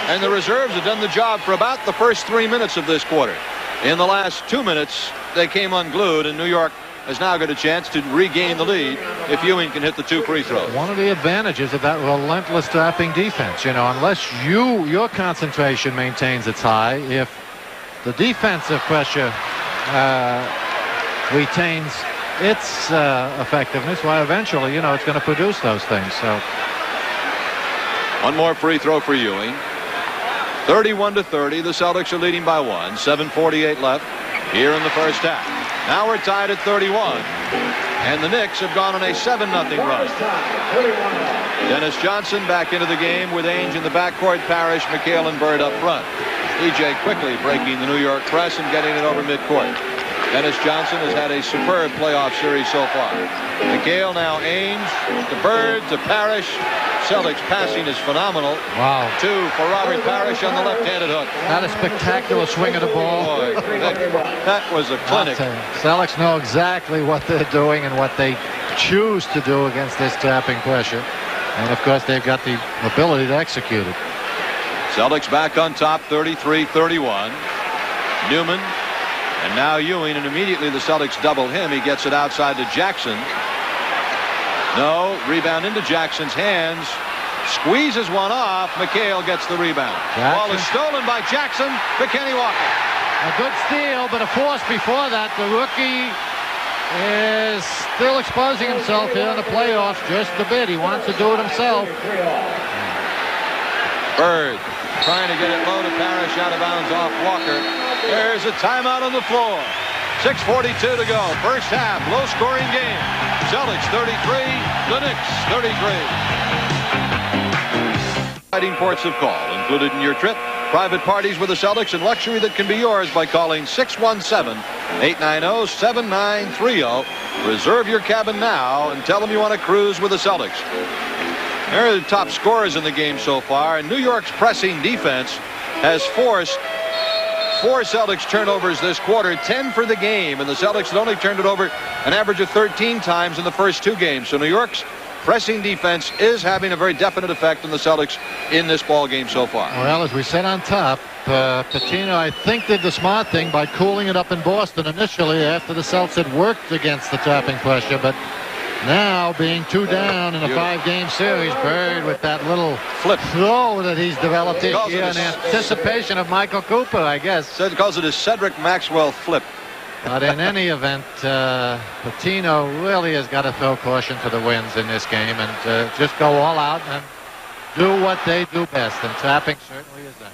and the reserves had done the job for about the first 3 minutes of this quarter. In the last 2 minutes, they came unglued, and New York has now got a chance to regain the lead if Ewing can hit the 2 free throws. One of the advantages of that relentless trapping defense, unless your concentration maintains its high, if the defensive pressure retains its effectiveness, well, eventually, it's going to produce those things. So, one more free throw for Ewing. 31-30. The Celtics are leading by 1. 7:48 left here in the first half. Now we're tied at 31, and the Knicks have gone on a 7-0 run. Dennis Johnson back into the game with Ainge in the backcourt, Parrish, McHale, and Bird up front. DJ quickly breaking the New York press and getting it over midcourt. Dennis Johnson has had a superb playoff series so far. McHale now Ainge to Bird to Parrish. Celtics passing is phenomenal. Wow. 2 for Robert Parrish on the left-handed hook. Not a spectacular swing of the ball. Boy, that was a clinic. Celtics know exactly what they're doing and what they choose to do against this trapping pressure. And, of course, they've got the ability to execute it. Celtics back on top, 33-31. Newman, and now Ewing, and immediately the Celtics double him. He gets it outside to Jackson. No, rebound into Jackson's hands. Squeezes one off. McHale gets the rebound. Jackson. Ball is stolen by Jackson to Kenny Walker. A good steal, but a force before that. The rookie is still exposing himself here in the playoffs just a bit. He wants to do it himself. Bird trying to get it low to Parrish, out of bounds off Walker. There's a timeout on the floor. 6:42 to go. First half, low-scoring game. Celtics 33, the Knicks 33. Exciting ports of call included in your trip. Private parties with the Celtics and luxury that can be yours by calling 617-890-7930. Reserve your cabin now and tell them you want to cruise with the Celtics. They're the top scorers in the game so far, and New York's pressing defense has forced 4 Celtics turnovers this quarter, 10 for the game, and the Celtics had only turned it over an average of 13 times in the first 2 games. So New York's pressing defense is having a very definite effect on the Celtics in this ball game so far. Well, as we said on top, Patino, I think, did the smart thing by cooling it up in Boston initially after the Celtics had worked against the trapping pressure, but Now being 2 down in a 5-game series, Bird with that little flip throw that he's developed this year in anticipation of Michael Cooper, I guess. Said calls it a Cedric Maxwell flip. But in any event, Patino really has got to throw caution to the winds in this game and just go all out and do what they do best, and trapping certainly is that.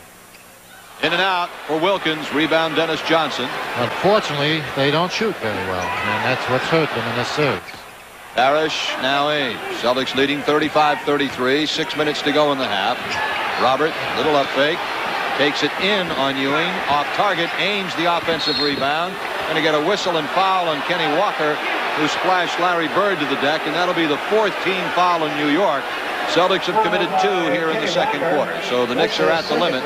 In and out for Wilkins. Rebound Dennis Johnson. Unfortunately, they don't shoot very well, and that's what's hurt them in this series. Parrish, now Ainge. Celtics leading 35-33. 6 minutes to go in the half. Robert, little up fake. Takes it in on Ewing. Off target. Ainge the offensive rebound. Going to get a whistle and foul on Kenny Walker, who splashed Larry Bird to the deck, and that'll be the 4th team foul in New York. Celtics have committed 2 here in the second quarter, so the Knicks are at the limit.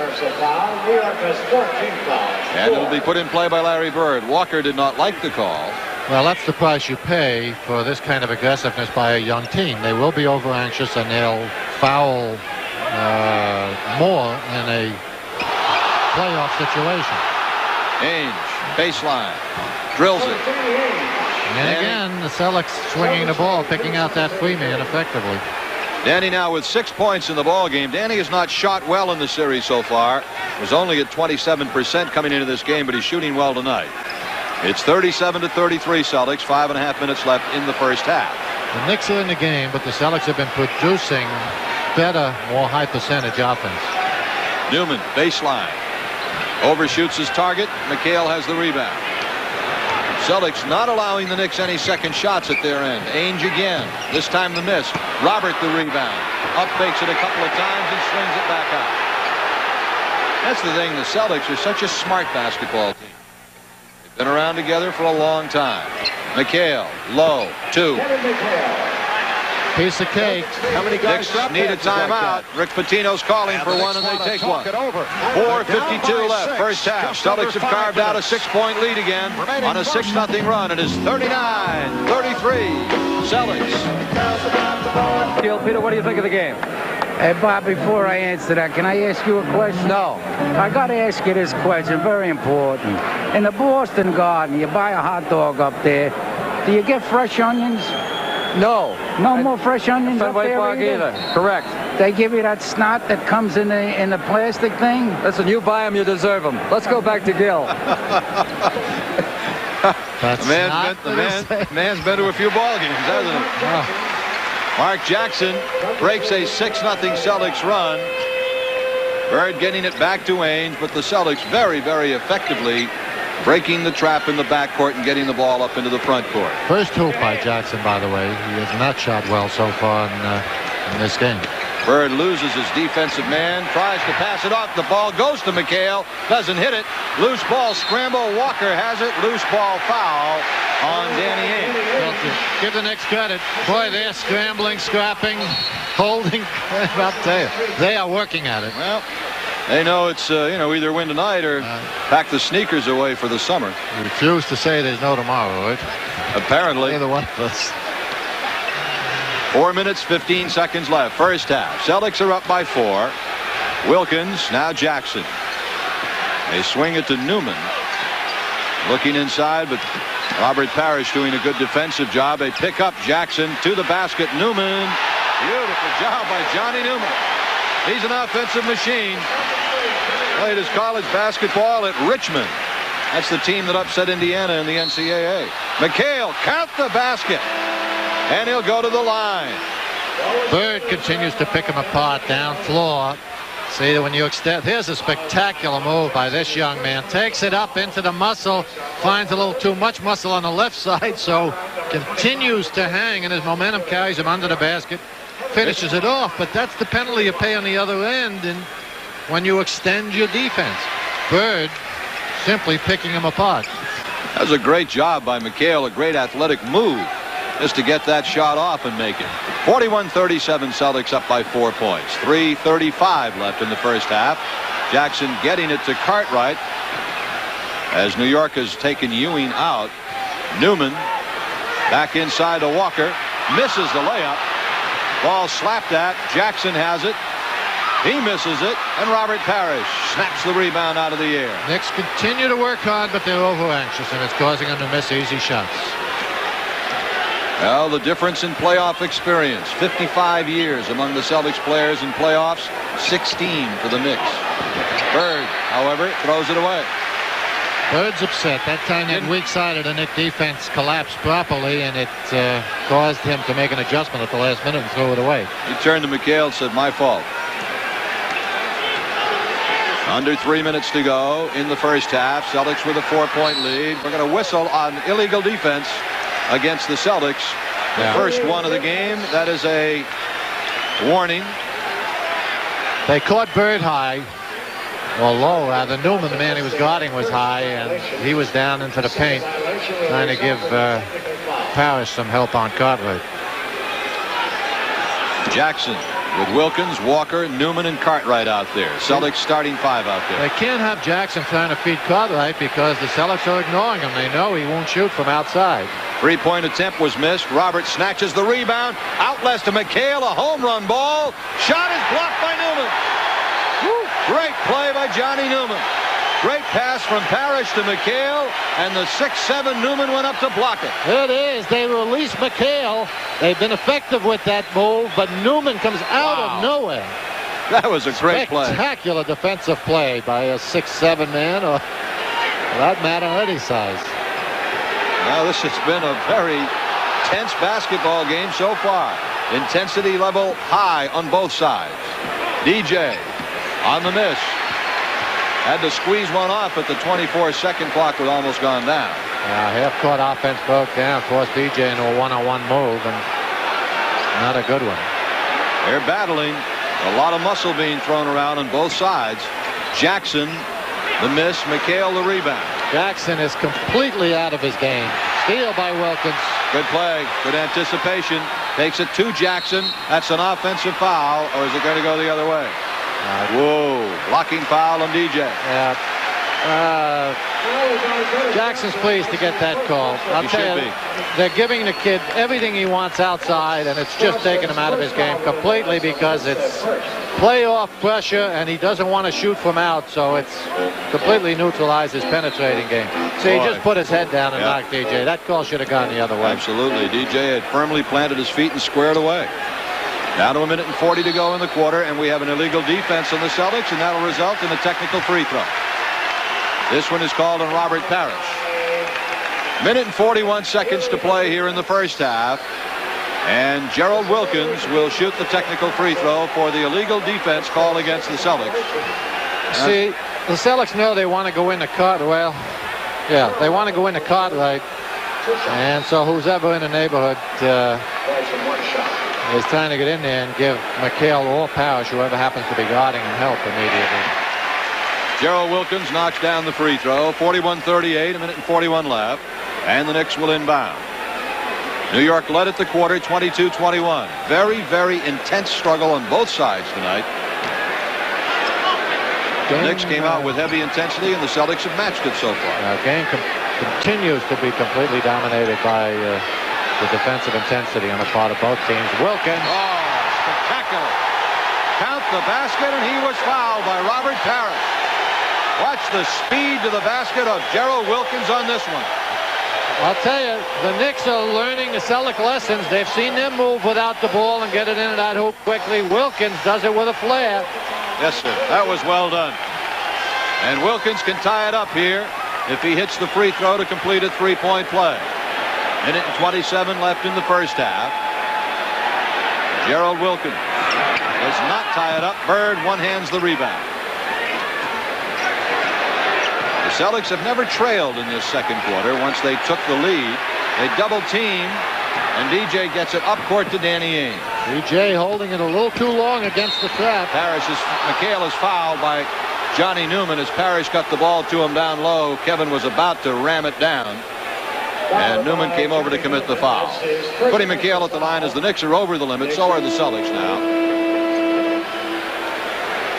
And it'll be put in play by Larry Bird. Walker did not like the call. Well, that's the price you pay for this kind of aggressiveness by a young team. They will be over anxious and they'll foul more in a playoff situation. Ainge, baseline, drills it. And again, the Celtics swinging the ball, picking out that free man effectively. Danny now with 6 points in the ball game. Danny has not shot well in the series so far. Was only at 27% coming into this game, but he's shooting well tonight. It's 37-33 Celtics. 5.5 minutes left in the first half. The Knicks are in the game, but the Celtics have been producing better, more high percentage offense. Newman, baseline. Overshoots his target. McHale has the rebound. Celtics not allowing the Knicks any second shots at their end. Ainge again. This time the miss. Robert the rebound. Up fakes it a couple of times and swings it back out. That's the thing. The Celtics are such a smart basketball team. They've been around together for a long time. McHale, low, 2. Piece of cake. How many guys need a timeout? Rick Pitino's calling for one, and they take one. 4:52 left, first half. Celtics have carved out a 6-point lead again on a 6-0 run. It is 39-33 Celtics. Peter, what do you think of the game? Hey, Bob, before I answer that, can I ask you a question? No. I got to ask you this question, very important. In the Boston Garden, you buy a hot dog up there. Do you get fresh onions? No. No more fresh onions up Fenway there Park either. Correct. They give you that snot that comes in the plastic thing? Listen, you buy them, you deserve them. Let's go back to Gil. The man's been to a few ball games, hasn't he? Oh. Mark Jackson breaks a 6-0 Celtics run. Bird getting it back to Ainge, but the Celtics very, very effectively breaking the trap in the backcourt and getting the ball up into the front court. First hoop by Jackson, by the way. He has not shot well so far in this game. Bird loses his defensive man, tries to pass it off. The ball goes to McHale, doesn't hit it. Loose ball scramble. Walker has it. Loose ball foul on Danny Ainge. Well, give the Knicks credit. Boy, they're scrambling, scrapping, holding. I'll tell you, they are working at it. Well, they know it's either win tonight or pack the sneakers away for the summer. You refuse to say there's no tomorrow, right? Apparently. Either one of us. 4 minutes, 15 seconds left. First half. Celtics are up by 4. Wilkins, now Jackson. They swing it to Newman. Looking inside, but Robert Parrish doing a good defensive job. They pick up Jackson to the basket. Newman. Beautiful job by Johnny Newman. He's an offensive machine. Played his college basketball at Richmond. That's the team that upset Indiana in the NCAA. McHale, count the basket. And he'll go to the line. Bird continues to pick him apart down floor. See, when you extend, here's a spectacular move by this young man. Takes it up into the muscle, finds a little too much muscle on the left side, so continues to hang, and his momentum carries him under the basket. Finishes it off, but that's the penalty you pay on the other end, and when you extend your defense. Bird simply picking him apart. That was a great job by McHale, a great athletic move. Just to get that shot off and make it. 41-37 Celtics up by 4 points. 3:35 left in the first half. Jackson getting it to Cartwright as New York has taken Ewing out. Newman back inside to Walker. Misses the layup. Ball slapped at. Jackson has it. He misses it, and Robert Parrish snaps the rebound out of the air. Knicks continue to work hard, but they're over anxious, and it's causing them to miss easy shots. Well, the difference in playoff experience, 55 years among the Celtics players in playoffs, 16 for the Knicks. Bird, however, throws it away. Bird's upset. That time that weak side of the Knicks defense collapsed properly, and it caused him to make an adjustment at the last minute and throw it away. He turned to McHale and said, my fault. Under 3 minutes to go in the first half. Celtics with a 4-point lead. We're going to whistle on illegal defense against the Celtics. The first one of the game. That is a warning. They caught Bird high, or low rather. Newman, the man he was guarding, was high, and he was down into the paint trying to give Parrish some help on Cartwright. Jackson with Wilkins, Walker, Newman, and Cartwright out there. Celtics starting 5 out there. They can't have Jackson trying to feed Cartwright because the Celtics are ignoring him. They know he won't shoot from outside. 3-point attempt was missed. Robert snatches the rebound. Outlets to McHale, a home run ball. Shot is blocked by Newman. Woo. Great play by Johnny Newman. Great pass from Parrish to McHale, and the 6'7" Newman went up to block it. It is. They release McHale. They've been effective with that move, but Newman comes out of nowhere. That was a great play. Spectacular defensive play by a 6'7" man, or for that matter, any size. Now, this has been a very tense basketball game so far. Intensity level high on both sides. DJ on the miss. Had to squeeze one off, but the 24-second clock was almost gone down. Half-court offense broke down, forced DJ into a one-on-one move, and not a good one. They're battling. A lot of muscle being thrown around on both sides. Jackson, the miss. McHale, the rebound. Jackson is completely out of his game. Steal by Wilkins. Good play. Good anticipation. Takes it to Jackson. That's an offensive foul, or is it going to go the other way? Whoa. Blocking foul on DJ. Yeah. Jackson's pleased to get that call. I'll tell you, they're giving the kid everything he wants outside, and it's just taking him out of his game completely because it's playoff pressure, and he doesn't want to shoot from out, so it's completely neutralized his penetrating game. So he just put his head down and knocked DJ. That call should have gone the other way. Absolutely. DJ had firmly planted his feet and squared away. Down to 1 minute and 40 to go in the quarter, and we have an illegal defense on the Celtics, and that'll result in a technical free throw. This one is called on Robert Parrish. 1 minute and 41 seconds to play here in the first half, and Gerald Wilkins will shoot the technical free throw for the illegal defense call against the Celtics. See, the Celtics know they want to go into Cartwright. Yeah, they want to go into Cartwright, and so who's ever in the neighborhood is trying to get in there and give McHale or Parrish, whoever happens to be guarding him, help immediately. Gerald Wilkins knocks down the free throw. 41-38, 1 minute and 41 left, and the Knicks will inbound. New York led at the quarter, 22-21. Very, very intense struggle on both sides tonight. The Knicks came out with heavy intensity, and the Celtics have matched it so far. The game continues to be completely dominated by the defensive intensity on the part of both teams. Wilkins. Oh, spectacular. Count the basket, and he was fouled by Robert Parrish. Watch the speed to the basket of Gerald Wilkins on this one. I'll tell you, the Knicks are learning the Celtic lessons. They've seen them move without the ball and get it into that hoop quickly. Wilkins does it with a flair. Yes, sir. That was well done. And Wilkins can tie it up here if he hits the free throw to complete a three-point play. 1 minute and 27 left in the first half. Gerald Wilkins does not tie it up. Bird one-hands the rebound. The Celtics have never trailed in this second quarter. Once they took the lead, they double-team, and DJ gets it up court to Danny Ainge. DJ holding it a little too long against the trap. McHale is fouled by Johnny Newman as Parrish got the ball to him down low. Kevin was about to ram it down, and Newman came over to commit the foul. Putting McHale at the line as the Knicks are over the limit. So are the Celtics now.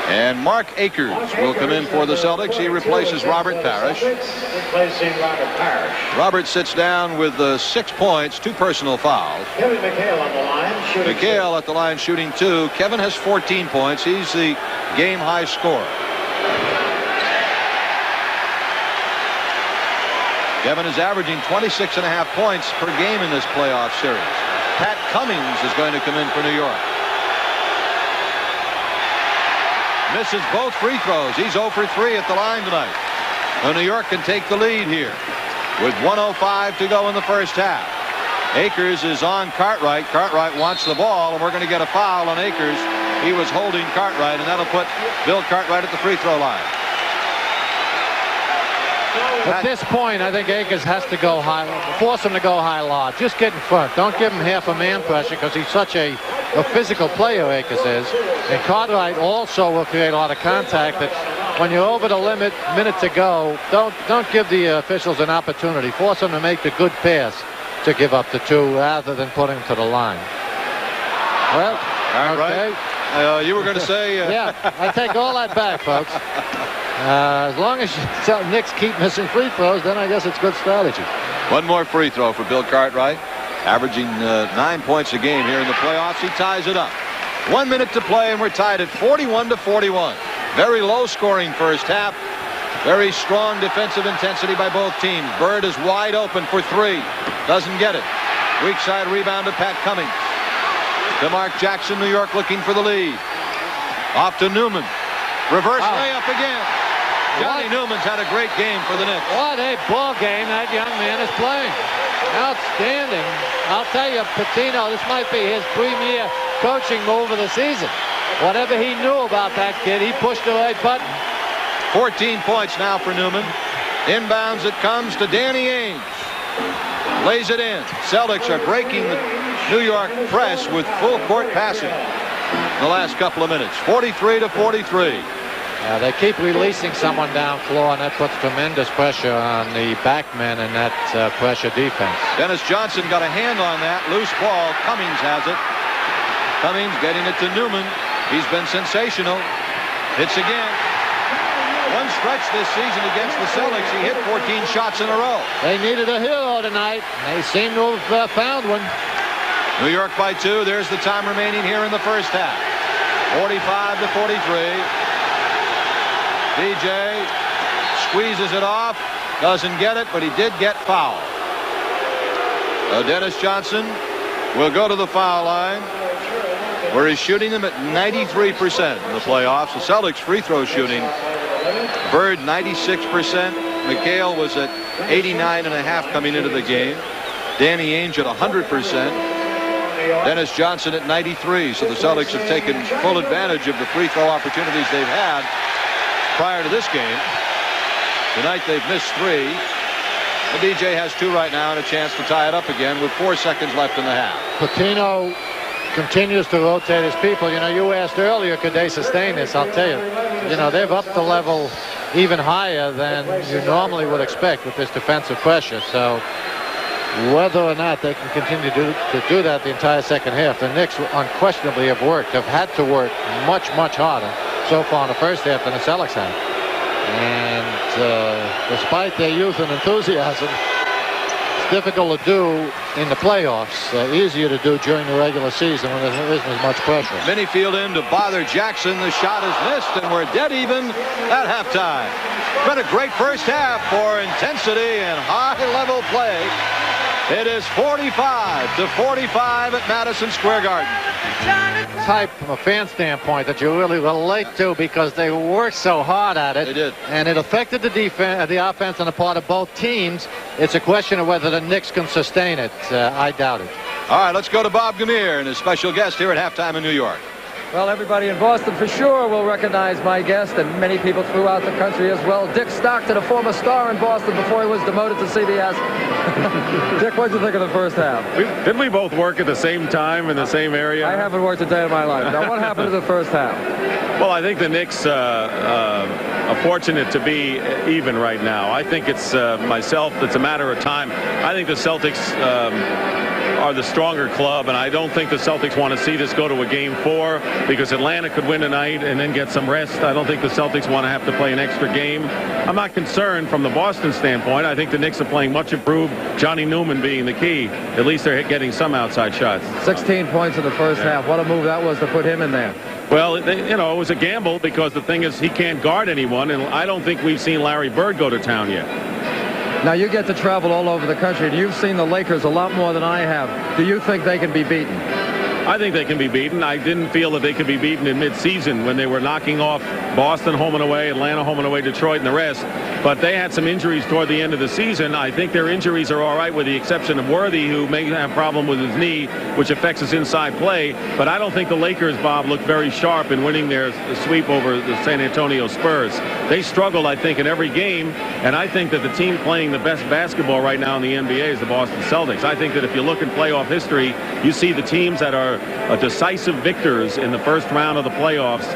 And Mark Akers will come in for the Celtics. He replaces Robert Parrish. Robert sits down with 6 points, 2 personal fouls. Kevin McHale on the line. McHale at the line shooting 2. Kevin has 14 points. He's the game high scorer. Kevin is averaging 26.5 points per game in this playoff series. Pat Cummings is going to come in for New York. Misses both free throws. He's 0 for 3 at the line tonight. So New York can take the lead here with 1:05 to go in the first half. Akers is on Cartwright. Cartwright wants the ball, and we're going to get a foul on Akers. He was holding Cartwright, and that'll put Bill Cartwright at the free throw line. At this point, I think Akers has to go high, force him to go high low. Just get in front. Don't give him half a man pressure because he's such a physical player, Akers is. And Cartwright also will create a lot of contact that when you're over the limit, minute to go, don't give the officials an opportunity. Force them to make the good pass to give up the 2 rather than putting him to the line. Well, okay. You were going to say... Yeah, I take all that back, folks. As long as Knicks keep missing free throws, then I guess it's good strategy. One more free throw for Bill Cartwright, averaging 9 points a game here in the playoffs. He ties it up. 1 minute to play, and we're tied at 41-41. Very low-scoring first half. Very strong defensive intensity by both teams. Bird is wide open for 3. Doesn't get it. Weak side rebound to Pat Cummings. To Mark Jackson, New York looking for the lead. Off to Newman. Reverse layup again. Johnny Newman's had a great game for the Knicks. What a ball game that young man is playing. Outstanding. I'll tell you, Pitino, this might be his premier coaching move of the season. Whatever he knew about that kid, he pushed the right button. 14 points now for Newman. Inbounds it comes to Danny Ainge. Lays it in. Celtics are breaking the New York press with full court passing in the last couple of minutes. 43-43. They keep releasing someone down floor, and that puts tremendous pressure on the backmen in that pressure defense. Dennis Johnson got a hand on that. Loose ball. Cummings has it. Cummings getting it to Newman. He's been sensational. Hits again. One stretch this season against the Celtics, he hit 14 shots in a row. They needed a hero tonight. They seem to have found one. New York by 2. There's the time remaining here in the first half. 45-43. DJ squeezes it off. Doesn't get it, but he did get fouled. Dennis Johnson will go to the foul line, where he's shooting them at 93% in the playoffs. The Celtics free throw shooting. Bird 96%. McHale was at 89.5 coming into the game. Danny Ainge at 100%. Dennis Johnson at 93. So the Celtics have taken full advantage of the free throw opportunities they've had prior to this game. Tonight they've missed 3. The DJ has 2 right now and a chance to tie it up again with 4 seconds left in the half. Pitino continues to rotate his people. You know, you asked earlier, could they sustain this? I'll tell you, they've upped the level even higher than you normally would expect with this defensive pressure. So whether or not they can continue to do that the entire second half, the Knicks unquestionably have had to work much, much harder so far in the first half than the Celtics have. And despite their youth and enthusiasm, it's difficult to do in the playoffs. Easier to do during the regular season when there isn't as much pressure. Minifield in to bother Jackson. The shot is missed, and we're dead even at halftime. Been a great first half for intensity and high-level play. It is 45-45 at Madison Square Garden. Type from a fan standpoint that you really relate to because they worked so hard at it. They did. And it affected the defense, the offense on the part of both teams. It's a question of whether the Knicks can sustain it. I doubt it. All right, let's go to Bob Gamere and his special guest here at halftime in New York. Well, everybody in Boston for sure will recognize my guest, and many people throughout the country as well. Dick Stockton, a former star in Boston before he was demoted to CBS. Dick, what did you think of the first half? Didn't we both work at the same time in the same area? I haven't worked a day in my life. Now, what happened in the first half? Well, I think the Knicks are fortunate to be even right now. I think it's myself, it's a matter of time. I think the Celtics are the stronger club, and I don't think the Celtics want to see this go to a game 4 because Atlanta could win tonight and then get some rest. I don't think the Celtics want to have to play an extra game. I'm not concerned from the Boston standpoint. I think the Knicks are playing much improved, Johnny Newman being the key. At least they're getting some outside shots. 16 points in the first half. What a move that was to put him in there. Well, it was a gamble because the thing is he can't guard anyone, and I don't think we've seen Larry Bird go to town yet. Now, you get to travel all over the country, and you've seen the Lakers a lot more than I have. Do you think they can be beaten? I think they can be beaten. I didn't feel that they could be beaten in mid-season when they were knocking off Boston home and away, Atlanta home and away, Detroit, and the rest. But they had some injuries toward the end of the season. I think their injuries are all right, with the exception of Worthy, who may have a problem with his knee, which affects his inside play. But I don't think the Lakers, Bob, looked very sharp in winning their sweep over the San Antonio Spurs. They struggled, I think, in every game. And I think that the team playing the best basketball right now in the NBA is the Boston Celtics. I think that if you look in playoff history, you see the teams that are decisive victors in the first round of the playoffs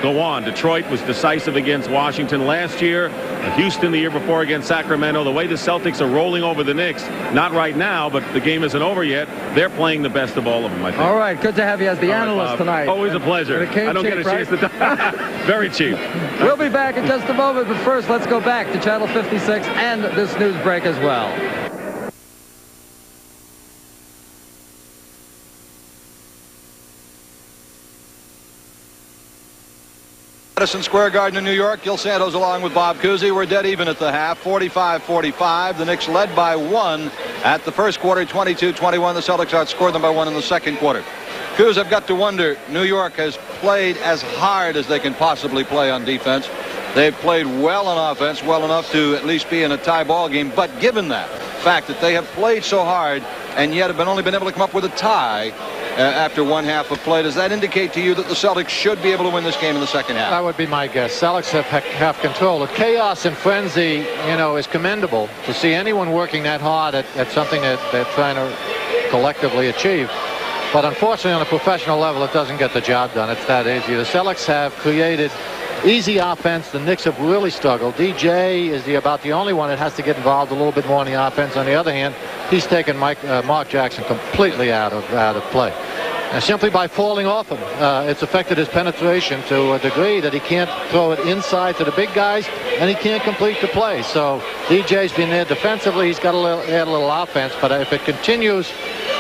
go on. Detroit was decisive against Washington last year. Houston the year before against Sacramento. The way the Celtics are rolling over the Knicks, not right now, but the game isn't over yet. They're playing the best of all of them, I think. All right, good to have you as the analyst tonight. Always a pleasure. I don't get a chance to. Very cheap. We'll be back in just a moment, but first let's go back to Channel 56 and this news break as well. Madison Square Garden in New York. Gil Santos along with Bob Cousy. We're dead even at the half, 45-45. The Knicks led by 1 at the first quarter, 22-21. The Celtics outscored them by 1 in the second quarter. Coos, I've got to wonder, New York has played as hard as they can possibly play on defense. They've played well on offense, well enough to at least be in a tie ball game. But given that fact that they have played so hard and yet have only been able to come up with a tie after one half of play, does that indicate to you that the Celtics should be able to win this game in the second half? That would be my guess. Celtics have control. The chaos and frenzy, is commendable to see anyone working that hard at something that they're trying to collectively achieve. But unfortunately, on a professional level, it doesn't get the job done. It's that easy. The Celtics have created easy offense. The Knicks have really struggled. DJ is about the only one that has to get involved a little bit more in the offense. On the other hand, he's taken Mark Jackson completely out of play. And simply by falling off him, it's affected his penetration to a degree that he can't throw it inside to the big guys, and he can't complete the play. So DJ's been there defensively. He's got to add a little offense. But if it continues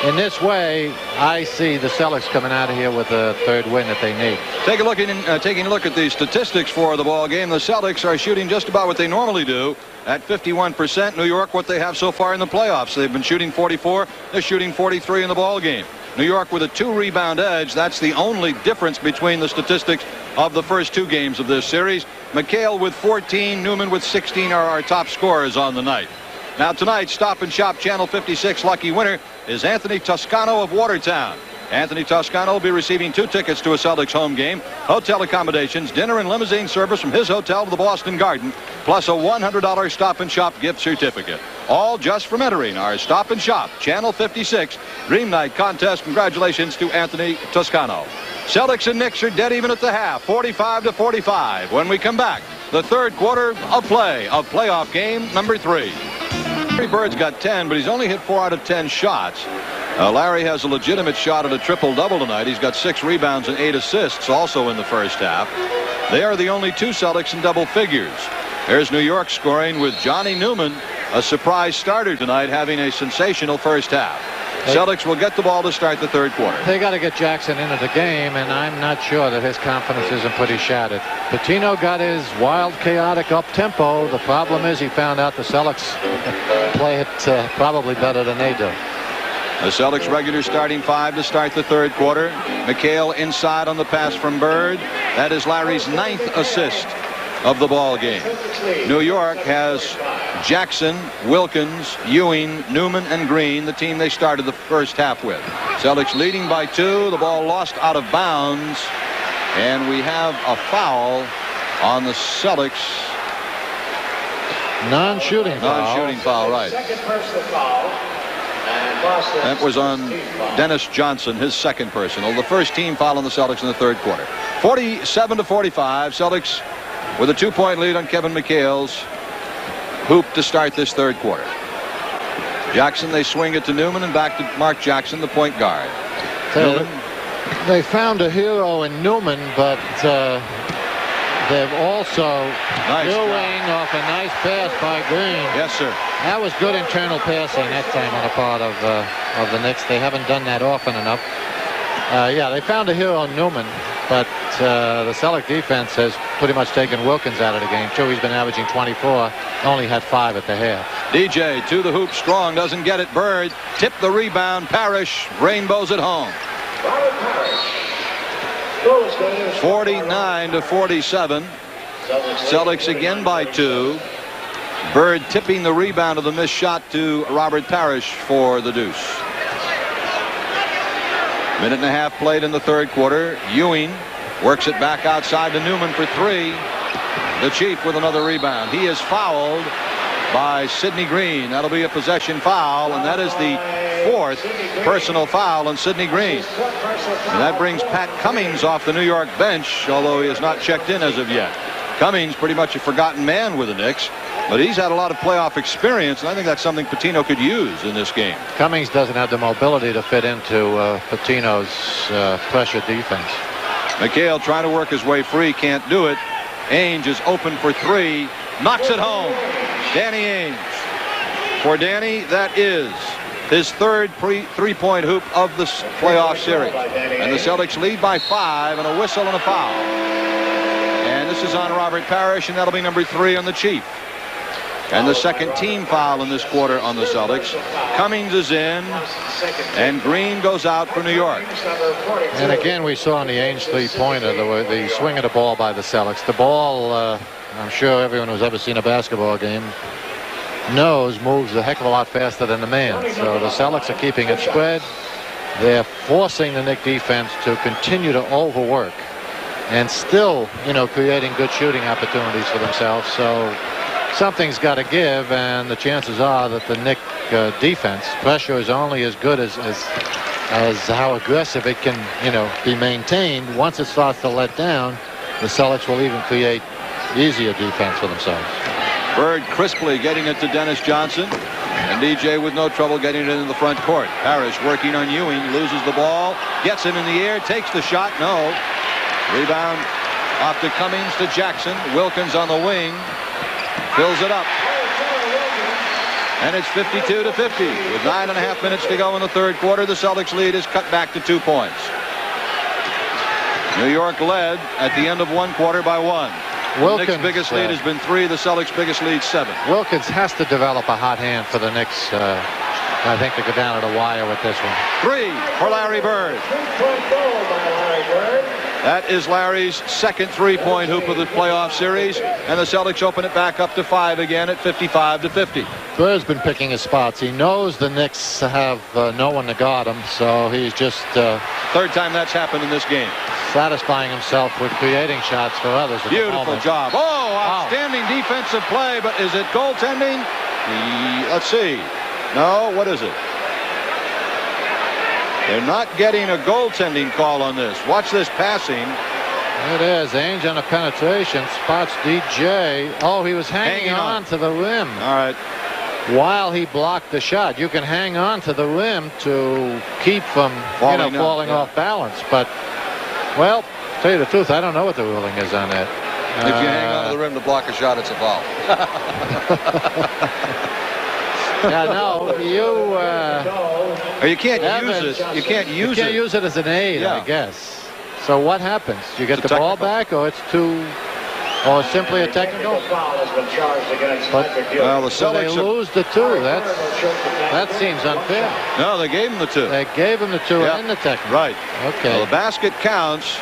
in this way, I see the Celtics coming out of here with a third win that they need. Taking a look at the statistics for the ball game, the Celtics are shooting just about what they normally do at 51%. New York, what they have so far in the playoffs. They've been shooting 44. They're shooting 43 in the ball game. New York with a 2-rebound edge. That's the only difference between the statistics of the first 2 games of this series. McHale with 14, Newman with 16 are our top scorers on the night. Now tonight, Stop and Shop Channel 56 lucky winner is Anthony Toscano of Watertown. Anthony Toscano will be receiving 2 tickets to a Celtics home game, hotel accommodations, dinner and limousine service from his hotel to the Boston Garden, plus a $100 Stop and Shop gift certificate. All just from entering our Stop and Shop Channel 56 Dream Night contest. Congratulations to Anthony Toscano. Celtics and Knicks are dead even at the half, 45-45. When we come back, the third quarter of play of playoff game number 3. Larry Bird's got 10, but he's only hit 4 out of 10 shots. Larry has a legitimate shot at a triple-double tonight. He's got 6 rebounds and 8 assists also in the first half. They are the only 2 Celtics in double figures. There's New York scoring with Johnny Newman, a surprise starter tonight, having a sensational first half. Celtics will get the ball to start the third quarter. They got to get Jackson into the game, and I'm not sure that his confidence isn't pretty shattered. Patino got his wild, chaotic up-tempo. The problem is he found out the Celtics play it probably better than they do. The Celtics regular starting 5 to start the third quarter. McHale inside on the pass from Bird. That is Larry's 9th assist of the ball game. New York has Jackson, Wilkins, Ewing, Newman, and Green, the team they started the first half with. Celtics leading by 2. The ball lost out of bounds, and we have a foul on the Celtics. Non-shooting foul. Non-shooting foul, right. That was on Dennis Johnson, his second personal. The first team foul on the Celtics in the third quarter. 47-45. Celtics with a 2-point lead on Kevin McHale's hoop to start this third quarter. Jackson, they swing it to Newman and back to Mark Jackson, the point guard. They found a hero in Newman, but they've also doing off a nice pass by Green. Yes, sir. That was good internal passing that time on the part of the Knicks. They haven't done that often enough. Yeah, they found a hero in Newman, but the Celtic defense has pretty much taken Wilkins out of the game, too. He's been averaging 24, only had 5 at the half. DJ to the hoop, strong, doesn't get it. Bird tipped the rebound. Parrish rainbows it home. 49-47. Celtics again by 2. Bird tipping the rebound of the missed shot to Robert Parrish for the deuce. Minute and a half played in the third quarter. Ewing works it back outside to Newman for 3. The Chief with another rebound. He is fouled by Sidney Green. That'll be a possession foul, and that is the 4th personal foul on Sidney Green. And that brings Pat Cummings off the New York bench, although he has not checked in as of yet. Cummings pretty much a forgotten man with the Knicks, but he's had a lot of playoff experience, and I think that's something Patino could use in this game. Cummings doesn't have the mobility to fit into Patino's pressure defense. McHale trying to work his way free, can't do it. Ainge is open for 3, knocks it home. Danny Ainge. For Danny, that is his 3rd three-point hoop of the playoff series. And the Celtics lead by 5, and a whistle and a foul. And this is on Robert Parrish, and that'll be number 3 on the Chief. And the second team foul in this quarter on the Celtics. Cummings is in, and Green goes out for New York. And again, we saw on the Ainge three-pointer the swing of the ball by the Celtics. The ball, I'm sure everyone who's ever seen a basketball game knows, moves a heck of a lot faster than the man. So the Celtics are keeping it spread. They're forcing the Knicks defense to continue to overwork and still, creating good shooting opportunities for themselves. So something's got to give, and the chances are that the Knicks defense pressure is only as good as how aggressive it can, be maintained. Once it starts to let down, the Celtics will even create easier defense for themselves. Bird crisply getting it to Dennis Johnson, and DJ with no trouble getting it into the front court. Parrish working on Ewing, loses the ball, gets it in the air, takes the shot, no. Rebound off to Cummings to Jackson. Wilkins on the wing, fills it up. And it's 52-50. With 9.5 minutes to go in the third quarter, the Celtics lead is cut back to 2 points. New York led at the end of one quarter by 1. The Knicks' biggest lead has been 3. The Celtics' biggest lead 7. Wilkins has to develop a hot hand for the Knicks. I think to go down to the wire with this one. 3 for Larry Bird. That is Larry's second three-point hoop of the playoff series, and the Celtics open it back up to 5 again at 55-50. Bird's been picking his spots. He knows the Knicks have no one to guard him, so he's just third time that's happened in this game. Satisfying himself with creating shots for others. Beautiful job. Oh, outstanding defensive play, but is it goaltending? Let's see. No, what is it? They're not getting a goaltending call on this. Watch this passing. It is. Ainge on a penetration. Spots DJ. Oh, he was hanging on to the rim. All right. While he blocked the shot. You can hang on to the rim to keep from falling off balance. But, well, to tell you the truth, I don't know what the ruling is on that. If you hang on to the rim to block a shot, it's a foul. Yeah, no, you can't use it. You can't use it as an aid, I guess. So what happens? You get the ball back, or it's or simply a technical? But, well, the Celtics they lose the 2. That seems unfair. No, they gave him the 2. They gave him the 2 and the technical. Right. Okay. Well, the basket counts,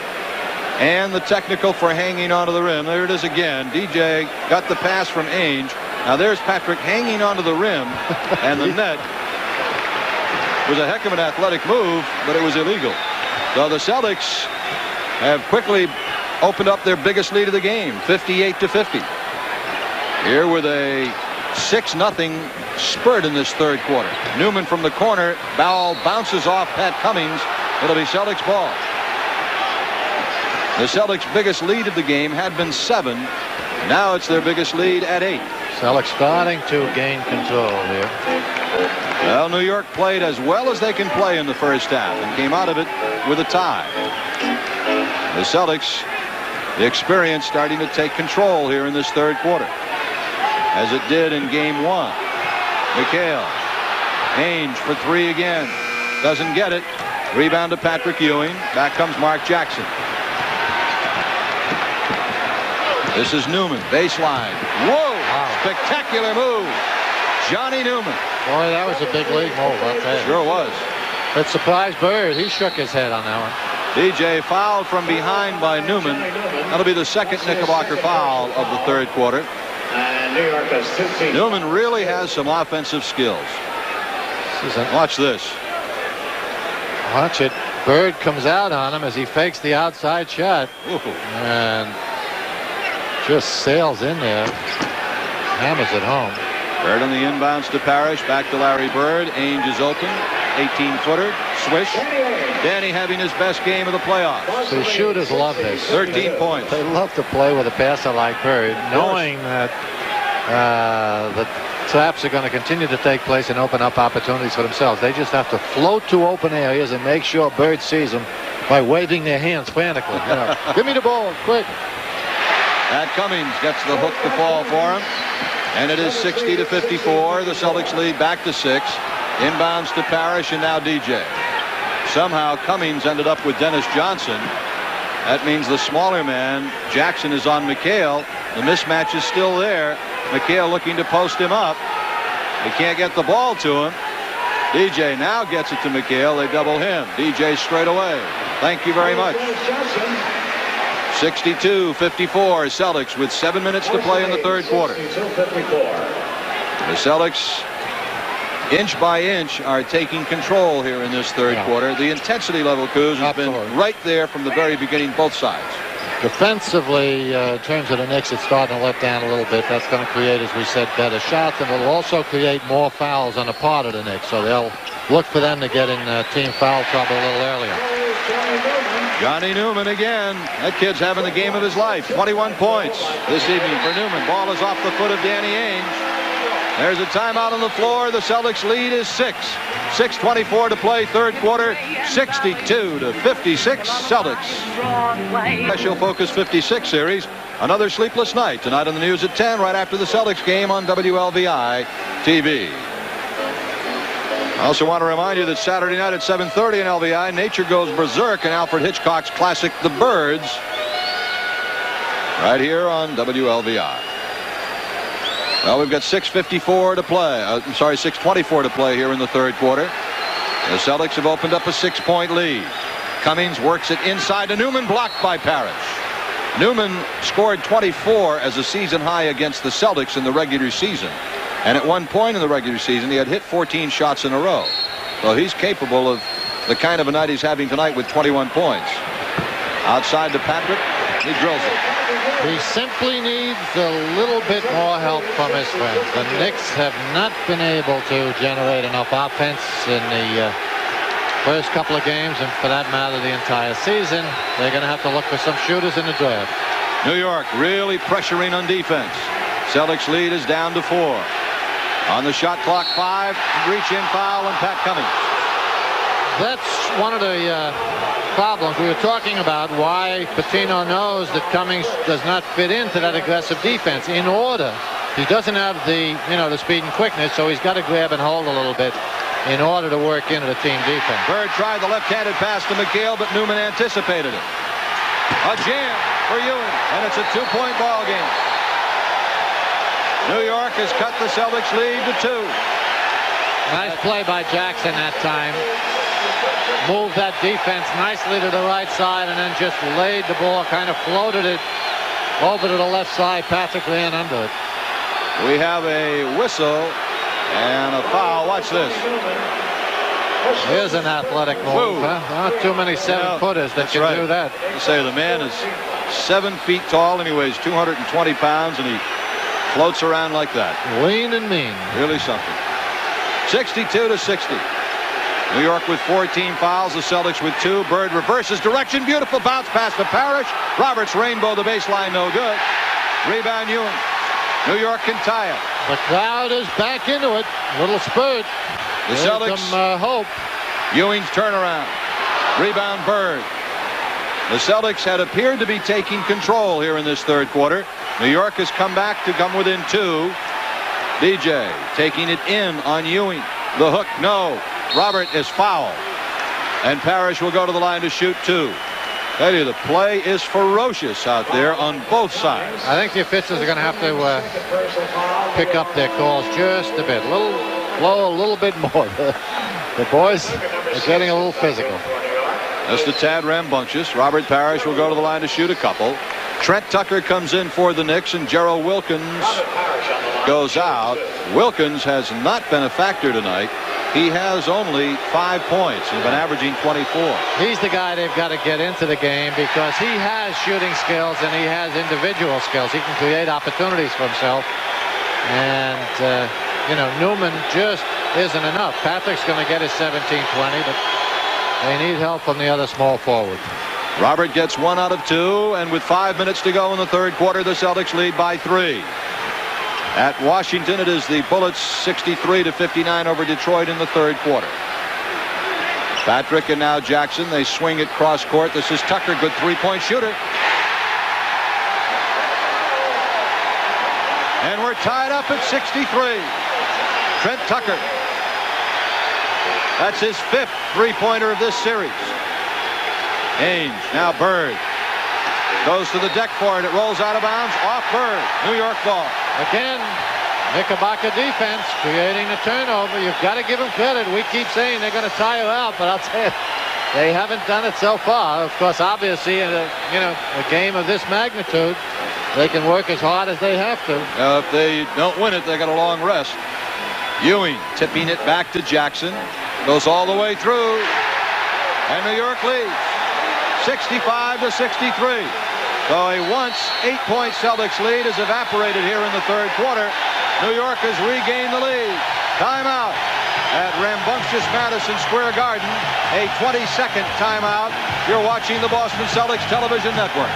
and the technical for hanging onto the rim. There it is again. DJ got the pass from Ainge. Now there's Patrick hanging onto the rim, and the net was a heck of an athletic move, but it was illegal. So the Celtics have quickly opened up their biggest lead of the game, 58-50. Here with a 6-0 spurt in this third quarter. Newman from the corner, ball bounces off Pat Cummings. It'll be Celtics ball. The Celtics' biggest lead of the game had been 7. Now it's their biggest lead at 8. Celtics starting to gain control here. Well, New York played as well as they can play in the first half and came out of it with a tie. The Celtics, the experience starting to take control here in this third quarter, as it did in game 1. McHale. Ainge for 3 again. Doesn't get it. Rebound to Patrick Ewing. Back comes Mark Jackson. This is Newman. Baseline. Whoa! Wow. Spectacular move. Johnny Newman. Boy, that was a big league move, I'll tell you. Sure was. It surprised Bird. He shook his head on that one. DJ fouled from behind by Newman. That'll be the second Knickerbocker foul of the third quarter. And New York has 15. Newman really has some offensive skills. Watch this. Watch it. Bird comes out on him as he fakes the outside shot. Ooh. And just sails in there. Hammers it home. Bird on the inbounds to Parrish. Back to Larry Bird. Ainge is open. 18-footer. Swish. Danny having his best game of the playoffs. The shooters love this. 13 points. They love to play with a passer like Bird, knowing that the traps are going to continue to take place and open up opportunities for themselves. They just have to float to open areas and make sure Bird sees them by waving their hands frantically. You know, give me the ball, quick. Pat Cummings gets the hook to fall for him. And it is 60-54. The Celtics lead back to 6. Inbounds to Parrish and now DJ. Somehow Cummings ended up with Dennis Johnson. That means the smaller man, Jackson, is on McHale. The mismatch is still there. McHale looking to post him up. They can't get the ball to him. DJ now gets it to McHale. They double him. DJ straight away. Thank you very much. 62-54 Celtics with 7 minutes to play in the third quarter. The Celtics, inch by inch, are taking control here in this third quarter. The intensity level, Coos, has been right there from the very beginning, both sides. Defensively, in terms of the Knicks, it's starting to let down a little bit. That's going to create, as we said, better shots, and it'll also create more fouls on the part of the Knicks. So they'll look for them to get in team foul trouble a little earlier. Johnny Newman again. That kid's having the game of his life. 21 points this evening for Newman. Ball is off the foot of Danny Ainge. There's a timeout on the floor. The Celtics lead is 6. 6:24 to play, third quarter. 62-56 Celtics. Special Focus 56 series. Another sleepless night tonight on the news at 10, right after the Celtics game on WLVI TV. I also want to remind you that Saturday night at 7:30 in LVI, nature goes berserk in Alfred Hitchcock's classic The Birds, right here on WLVI. Well, we've got 6:54 to play. 6:24 to play here in the third quarter. The Celtics have opened up a 6-point lead. Cummings works it inside to Newman, blocked by Parrish. Newman scored 24 as a season high against the Celtics in the regular season. And at one point in the regular season, he had hit 14 shots in a row. So he's capable of the kind of a night he's having tonight with 21 points. Outside to Patrick, he drills it. He simply needs a little bit more help from his friends. The Knicks have not been able to generate enough offense in the first couple of games, and for that matter, the entire season. They're going to have to look for some shooters in the draft. New York really pressuring on defense. Celtics lead is down to 4. On the shot clock, 5. Reach-in foul and Pat Cummings. That's one of the problems we were talking about, why Patino knows that Cummings does not fit into that aggressive defense. In order, he doesn't have the speed and quickness, so he's got to grab and hold a little bit in order to work into the team defense. Bird tried the left-handed pass to McHale, but Newman anticipated it. A jam for Ewing, and it's a 2-point ball game. New York has cut the Celtics lead to 2. Nice play by Jackson that time. Moved that defense nicely to the right side and then just laid the ball, kind of floated it over to the left side. Patrick ran under it. We have a whistle and a foul. Watch this. Here's an athletic move. Huh? Not too many 7-footers that can do that. You say the man is 7 feet tall and he weighs 220 pounds and he floats around like that. Lean and mean. Really something. 62-60. New York with 14 fouls. The Celtics with 2. Bird reverses direction. Beautiful bounce pass to Parrish. Roberts rainbow the baseline. No good. Rebound Ewing. New York can tie it. The crowd is back into it. Little spurt. The Celtics. Some hope. Ewing's turnaround. Rebound Bird. The Celtics had appeared to be taking control here in this third quarter. New York has come back to come within 2. DJ taking it in on Ewing. The hook, no. Robert is fouled. And Parrish will go to the line to shoot 2. Tell you, the play is ferocious out there on both sides. I think the officials are going to have to pick up their calls just a bit. Blow a little bit more. The boys are getting a little physical. Just a tad rambunctious. Robert Parrish will go to the line to shoot a couple. Trent Tucker comes in for the Knicks, and Gerald Wilkins goes out. Wilkins has not been a factor tonight. He has only 5 points. He's been averaging 24. He's the guy they've got to get into the game because he has shooting skills and he has individual skills. He can create opportunities for himself. And, Newman just isn't enough. Patrick's going to get his 17-20, but they need help from the other small forward. Robert gets 1 out of 2, and with 5 minutes to go in the third quarter, the Celtics lead by 3. At Washington, it is the Bullets 63-59 over Detroit in the third quarter. Patrick and now Jackson. They swing it cross court. This is Tucker, good three-point shooter. And we're tied up at 63. Trent Tucker. That's his 5th three-pointer of this series. Ainge, now Bird. Goes to the deck for it. It rolls out of bounds. Off Bird. New York ball. Again, Knickerbocker defense creating a turnover. You've got to give them credit. We keep saying they're going to tire out, but I'll tell you, they haven't done it so far. Of course, obviously, in a game of this magnitude, they can work as hard as they have to. If they don't win it, they got a long rest. Ewing tipping it back to Jackson. Goes all the way through. And New York leads 65-63. So a once 8-point Celtics lead has evaporated here in the third quarter. New York has regained the lead. Timeout at rambunctious Madison Square Garden. A 20-second timeout. You're watching the Boston Celtics television network.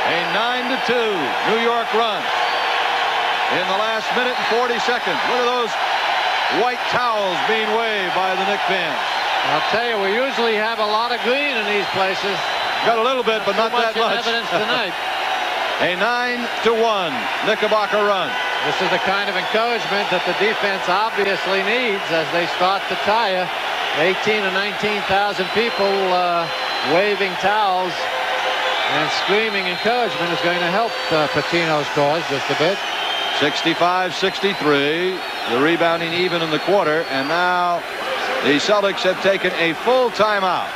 A 9-2 New York run in the last minute and 40 seconds. Look at those white towels being waved by the Knicks fans. I'll tell you, we usually have a lot of green in these places. Got a little bit, but not that much. Evidence tonight. A 9-1 Knickerbocker run. This is the kind of encouragement that the defense obviously needs as they start to tire. 18,000 or 19,000 people waving towels and screaming encouragement is going to help Patino's cause just a bit. 65-63. The rebounding even in the quarter, and now the Celtics have taken a full timeout.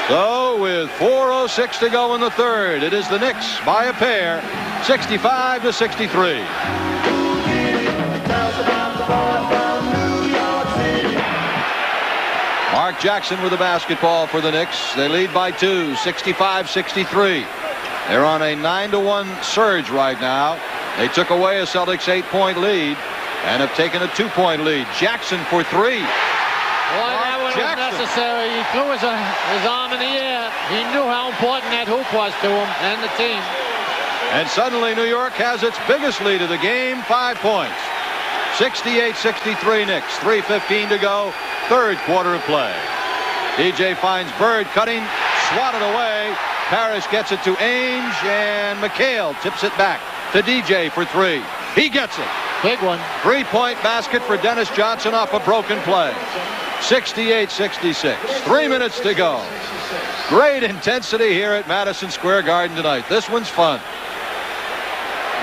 So with 4:06 to go in the third, it is the Knicks by a pair, 65-63. Mark Jackson with the basketball for the Knicks. They lead by 2, 65-63. They're on a 9-1 surge right now. They took away a Celtics 8-point lead and have taken a 2-point lead. Jackson for 3. Boy, that one was necessary. He threw his arm in the air. He knew how important that hoop was to him and the team. And suddenly New York has its biggest lead of the game, 5 points. 68-63 Knicks. 3:15 to go. Third quarter of play. DJ finds Bird cutting, swatted away. Parrish gets it to Ainge, and McHale tips it back to DJ for 3. He gets it. Big one. 3-point basket for Dennis Johnson off a broken play. 68-66. 3 minutes to go. Great intensity here at Madison Square Garden tonight. This one's fun.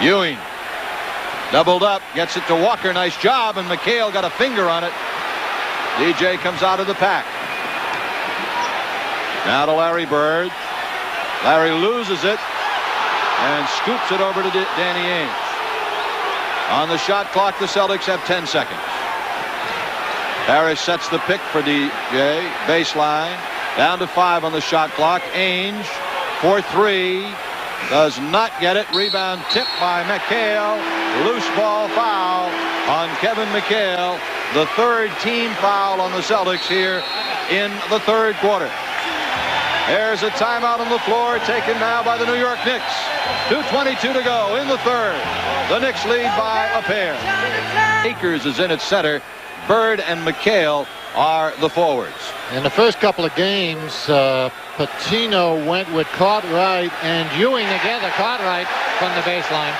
Ewing doubled up, gets it to Walker. Nice job, and McHale got a finger on it. DJ comes out of the pack. Now to Larry Bird. Larry loses it and scoops it over to Danny Ainge. On the shot clock, the Celtics have 10 seconds. Parrish sets the pick for DJ. Baseline. Down to 5 on the shot clock. Ainge for 3. Does not get it. Rebound tipped by McHale. Loose ball foul on Kevin McHale. The third team foul on the Celtics here in the third quarter. There's a timeout on the floor taken now by the New York Knicks. 2:22 to go in the third. The Knicks lead by a pair. Akers is in at center. Bird and McHale are the forwards. In the first couple of games, Patino went with Cartwright and Ewing together. Cartwright from the baseline.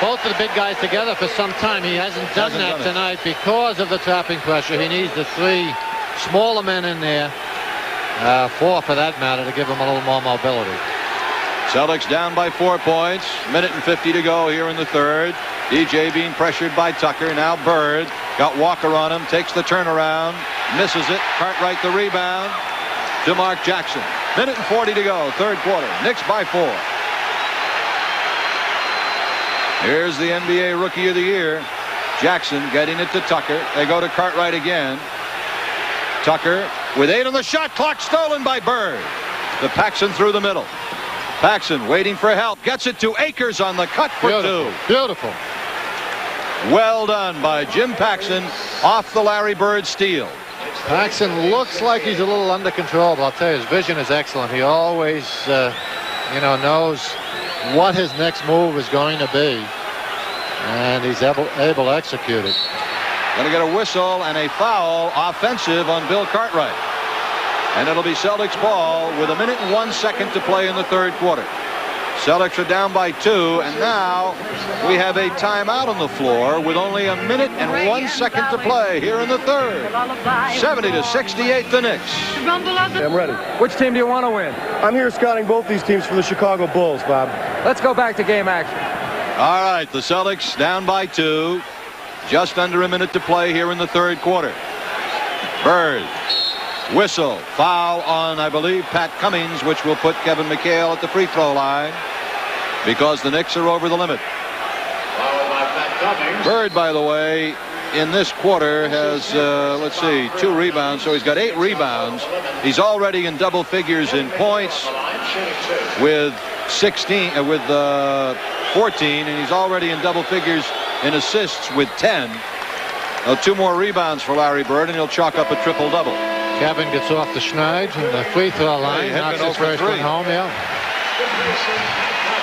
Both of the big guys together for some time. He hasn't done that tonight because of the trapping pressure. He needs the three smaller men in there, four for that matter, to give him a little more mobility. Celtics down by 4 points. Minute and 50 to go here in the third. DJ being pressured by Tucker. Now Bird got Walker on him. Takes the turnaround. Misses it. Cartwright the rebound to Mark Jackson. Minute and 40 to go. Third quarter. Knicks by 4. Here's the NBA Rookie of the Year. Jackson getting it to Tucker. They go to Cartwright again. Tucker with 8 on the shot clock. Stolen by Bird. To Paxson through the middle. Paxson waiting for help. Gets it to Akers on the cut for 2. Beautiful. Well done by Jim Paxson off the Larry Bird steal. Paxson looks like he's a little under control, but I'll tell you, his vision is excellent. He always, knows what his next move is going to be, and he's able to execute it. Going to get a whistle and a foul offensive on Bill Cartwright. And it'll be Celtics ball with 1 minute and 1 second to play in the third quarter. Celtics are down by 2, and now we have a timeout on the floor with only 1 minute and 1 second to play here in the third. 70-68 the Knicks. I'm ready. Which team do you want to win? I'm here scouting both these teams for the Chicago Bulls, Bob. Let's go back to game action. All right, the Celtics down by 2. Just under 1 minute to play here in the third quarter. Bird. Whistle. Foul on, I believe, Pat Cummings, which will put Kevin McHale at the free throw line because the Knicks are over the limit. Bird, by the way, in this quarter has, 2 rebounds, so he's got 8 rebounds. He's already in double figures in points with 14, and he's already in double figures in assists with 10. 2 more rebounds for Larry Bird, and he'll chalk up a triple-double. Kevin gets off the schneid from the free throw line. Knocks his first one home,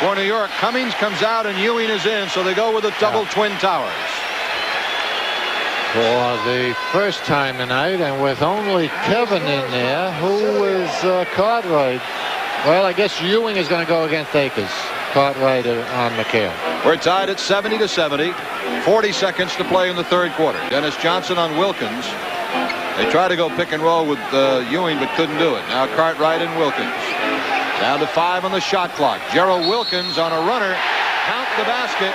For New York, Cummings comes out and Ewing is in, so they go with a double twin towers. For the first time tonight, and with only Kevin in there, who is Cartwright? Well, I guess Ewing is going to go against Akers. Cartwright on McHale. We're tied at 70-70. 40 seconds to play in the third quarter. Dennis Johnson on Wilkins. They tried to go pick and roll with Ewing, but couldn't do it. Now Cartwright and Wilkins. Down to 5 on the shot clock. Gerald Wilkins on a runner. Count the basket,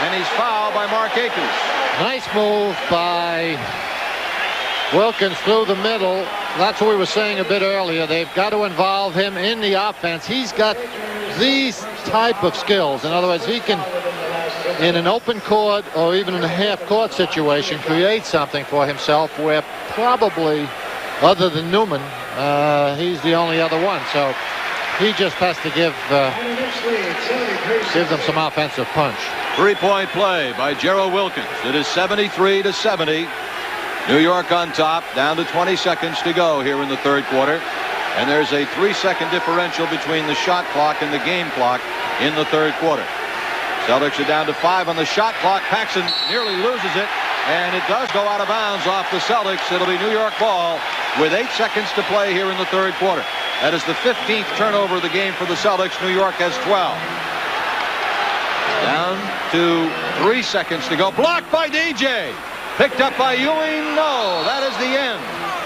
and he's fouled by Mark Akers. Nice move by Wilkins through the middle. That's what we were saying a bit earlier. They've got to involve him in the offense. He's got these type of skills. In other words, he can, in an open court or even in a half-court situation, create something for himself where probably, other than Newman, he's the only other one. So he just has to give them some offensive punch. 3-point play by Gerald Wilkins. It is 73-70. New York on top, down to 20 seconds to go here in the third quarter. And there's a 3-second differential between the shot clock and the game clock in the third quarter. Celtics are down to 5 on the shot clock. Paxson nearly loses it, and it does go out of bounds off the Celtics. It'll be New York ball with 8 seconds to play here in the third quarter. That is the 15th turnover of the game for the Celtics. New York has 12. Down to 3 seconds to go. Blocked by DJ. Picked up by Ewing. No, that is the end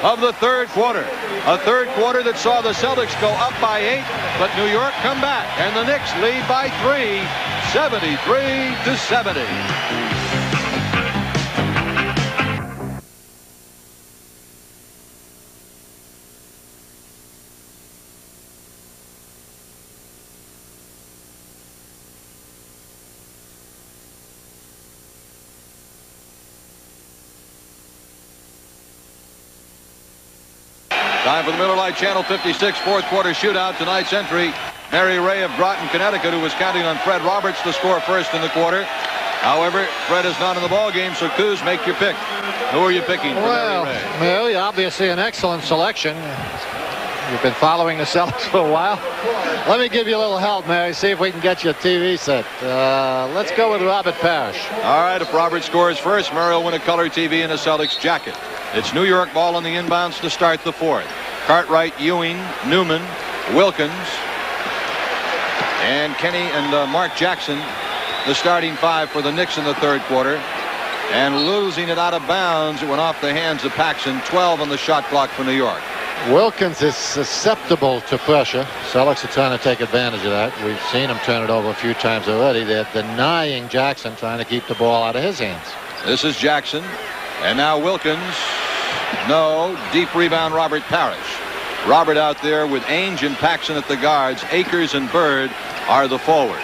of the third quarter. A third quarter that saw the Celtics go up by 8, but New York come back, and the Knicks lead by 3, 73-70. Time for the Miller Lite Channel 56 fourth quarter shootout. Tonight's entry, Mary Ray of Groton, Connecticut, who was counting on Fred Roberts to score first in the quarter. However, Fred is not in the ball game, so Coos, make your pick. Who are you picking for Mary Ray? Mary, obviously an excellent selection. You've been following the Celtics for a while. Let me give you a little help, Mary. See if we can get you a TV set. Let's go with Robert Parrish. All right, if Robert scores first, Murray will win a color TV and a Celtics jacket. It's New York ball on the inbounds to start the fourth. Cartwright, Ewing, Newman, Wilkins, and Kenny and Mark Jackson, the starting five for the Knicks in the third quarter. And losing it out of bounds, it went off the hands of Paxson. 12 on the shot clock for New York. Wilkins is susceptible to pressure. Celtics are trying to take advantage of that. We've seen him turn it over a few times already. They're denying Jackson, trying to keep the ball out of his hands. This is Jackson. And now Wilkins. No. Deep rebound, Robert Parrish. Robert out there with Ainge and Paxson at the guards. Akers and Bird are the forwards.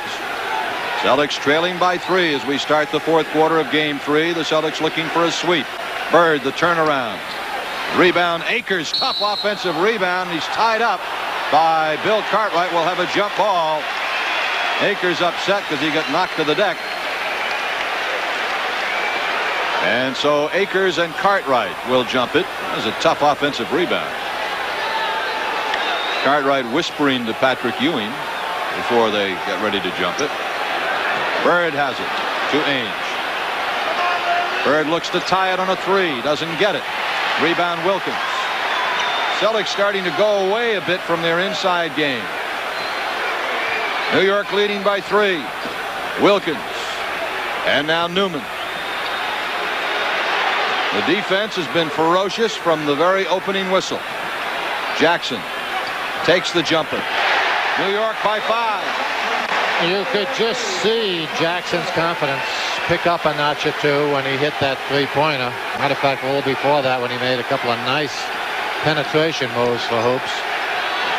Celtics trailing by 3 as we start the fourth quarter of game 3. The Celtics looking for a sweep. Bird, the turnaround. Rebound, Akers, tough offensive rebound. He's tied up by Bill Cartwright. Will have a jump ball. Akers upset because he got knocked to the deck. And so Akers and Cartwright will jump it. That was a tough offensive rebound. Cartwright whispering to Patrick Ewing before they get ready to jump it. Bird has it to Ainge. Bird looks to tie it on a 3. Doesn't get it. Rebound Wilkins. Celtics starting to go away a bit from their inside game. New York leading by 3. Wilkins. And now Newman. The defense has been ferocious from the very opening whistle. Jackson takes the jumper. New York by 5. You could just see Jackson's confidence pick up a notch or two when he hit that three-pointer. Matter of fact, a little before that when he made a couple of nice penetration moves for hoops.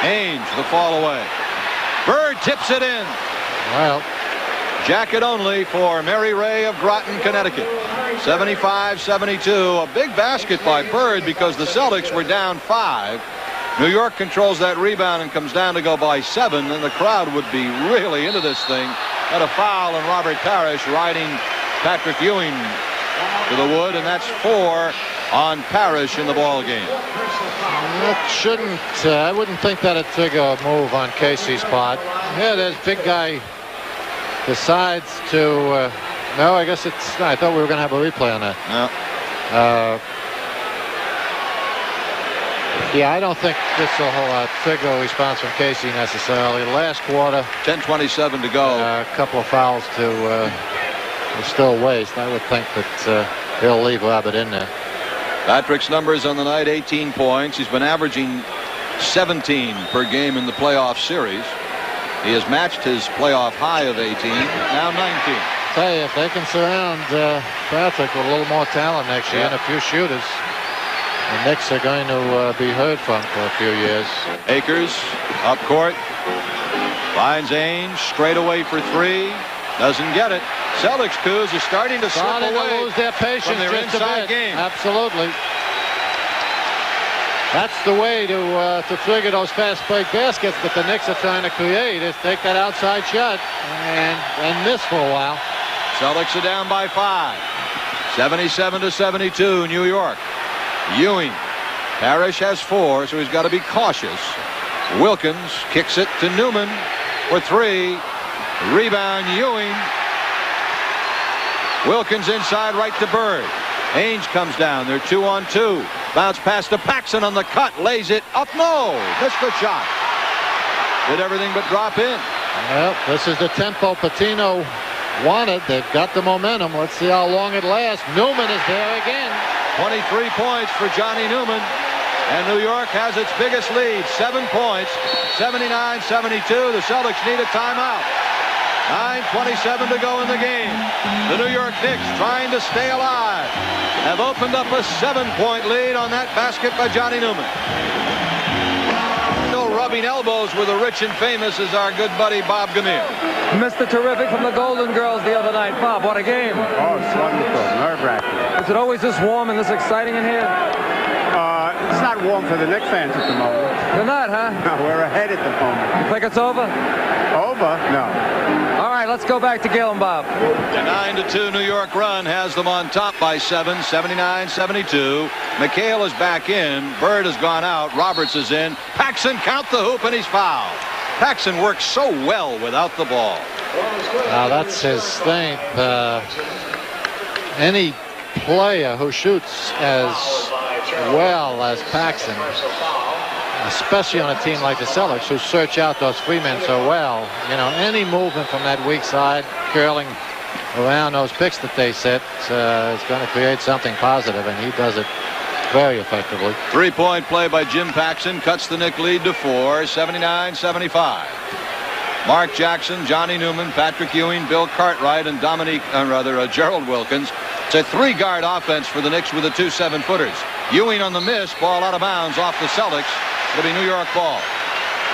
Ainge, the fall away. Bird tips it in. Well, jacket only for Mary Ray of Groton, Connecticut. 75-72. A big basket by Bird because the Celtics were down 5. New York controls that rebound and comes down to go by 7, and the crowd would be really into this thing. Got a foul on Robert Parrish riding Patrick Ewing to the wood, and that's 4 on Parrish in the ball game. That shouldn't, I wouldn't think that'd trigger a move on Casey's part. Yeah, this big guy decides to, no, I guess it's, I thought we were going to have a replay on that. No. Yeah, I don't think this will trigger a response from Casey necessarily. Last quarter, 10:27 to go. A couple of fouls to still waste. I would think that he'll leave Robert in there. Patrick's numbers on the night: 18 points. He's been averaging 17 per game in the playoff series. He has matched his playoff high of 18. Now 19. Hey, if they can surround Patrick with a little more talent next year and a few shooters, the Knicks are going to be heard from for a few years. Akers up court. Finds Ainge straight away for 3. Doesn't get it. Celtics coups are starting to slip away. To lose their patience from their just inside a bit. game. Absolutely. That's the way to trigger those fast break baskets that the Knicks are trying to create, is take that outside shot and miss for a while. Celtics are down by 5. 77-72, New York. Ewing. Parrish has 4, so he's got to be cautious. Wilkins kicks it to Newman for 3. Rebound Ewing. Wilkins inside right to Bird. Ainge comes down. They're 2-on-2. Bounce pass to Paxson on the cut. Lays it up. No. Missed the shot. Did everything but drop in. Well, this is the tempo Patino wanted. They've got the momentum. Let's see how long it lasts. Newman is there again. 23 points for Johnny Newman. And New York has its biggest lead. 7 points. 79-72. The Celtics need a timeout. 9:27 to go in the game. The New York Knicks, trying to stay alive, have opened up a 7-point lead on that basket by Johnny Newman. Still rubbing elbows with the rich and famous is our good buddy Bob Gamil. Mr. Terrific from the Golden Girls the other night. Bob, what a game. Oh, it's wonderful. Nerve-wracking. Is it always this warm and this exciting in here? It's not warm for the Knicks fans at the moment. They're not, huh? No, we're ahead at the moment. You think it's over? Over? No. All right, let's let's go back to Gil and Bob. The 9-2 New York run has them on top by 7, 79-72. McHale is back in. Bird has gone out. Roberts is in. Paxson count the hoop, and he's fouled. Paxson works so well without the ball. Now that's his thing. Any player who shoots as well as Paxson, especially on a team like the Celtics, who search out those free men so well, you know, any movement from that weak side, curling around those picks that they set, is going to create something positive, and he does it very effectively. Three-point play by Jim Paxson cuts the Knick lead to 4, 79-75. Mark Jackson, Johnny Newman, Patrick Ewing, Bill Cartwright, and Gerald Wilkins. It's a three-guard offense for the Knicks with the 2 7-footers. Ewing on the miss, ball out of bounds off the Celtics. It'll be New York ball.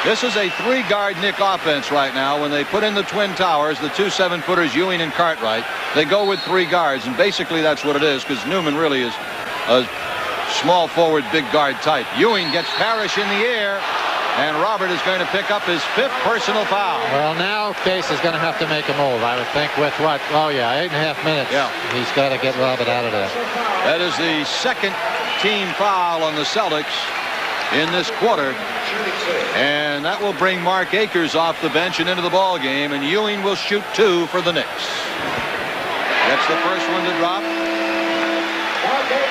This is a three-guard Knick offense right now. When they put in the Twin Towers, the 2 7-footers, Ewing and Cartwright, they go with 3 guards, and basically that's what it is, because Newman really is a small forward, big guard type. Ewing gets Parrish in the air, and Robert is going to pick up his 5th personal foul. Well, now Case is going to have to make a move, I would think, with what? Oh, yeah, 8.5 minutes. Yeah. He's got to get Robert out of there. That is the 2nd team foul on the Celtics in this quarter. And that will bring Mark Akers off the bench and into the ball game, and Ewing will shoot 2 for the Knicks. That's the first one to drop.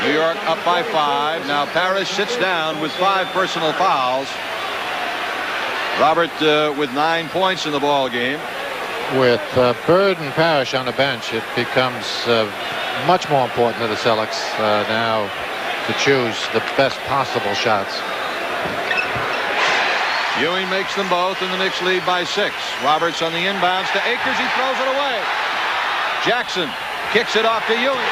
New York up by 5. Now Parrish sits down with 5 personal fouls. Robert with 9 points in the ball game. With Bird and Parrish on the bench, it becomes much more important to the Celtics now to choose the best possible shots. Ewing makes them both, and the Knicks lead by 6. Roberts on the inbounds to Akers. He throws it away. Jackson kicks it off to Ewing.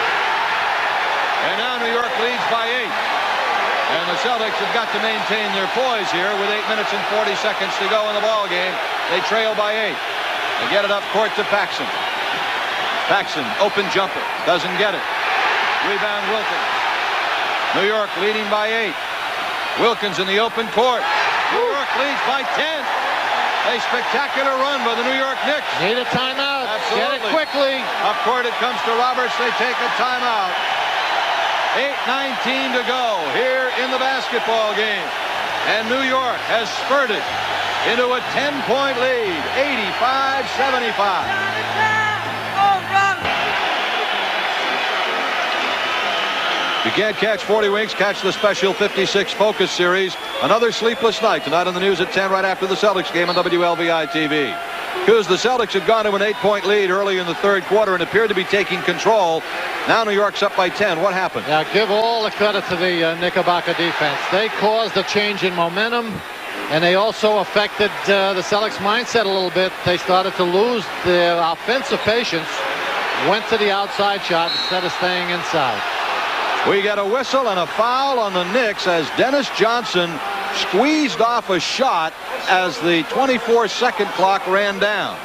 And now New York leads by 8. And the Celtics have got to maintain their poise here with 8 minutes and 40 seconds to go in the ball game. They trail by 8. They get it up court to Paxson. Paxson, open jumper. Doesn't get it. Rebound Wilkins. New York leading by 8. Wilkins in the open court. New York leads by 10. A spectacular run by the New York Knicks. Need a timeout. Absolutely. Get it quickly. Up court it comes to Roberts. They take a timeout. 8:19 to go here in the basketball game. And New York has spurted into a 10-point lead, 85-75. If you can't catch 40 Winks, catch the special 56 Focus Series. Another sleepless night tonight on the news at 10 right after the Celtics game on WLVI TV. Because the Celtics had gone to an 8-point lead early in the third quarter and appeared to be taking control. Now New York's up by 10. What happened? Now give all the credit to the Knickerbocker defense. They caused a change in momentum, and they also affected the Celtics mindset a little bit. They started to lose their offensive patience, went to the outside shot instead of staying inside. We got a whistle and a foul on the Knicks as Dennis Johnson squeezed off a shot as the 24-second clock ran down.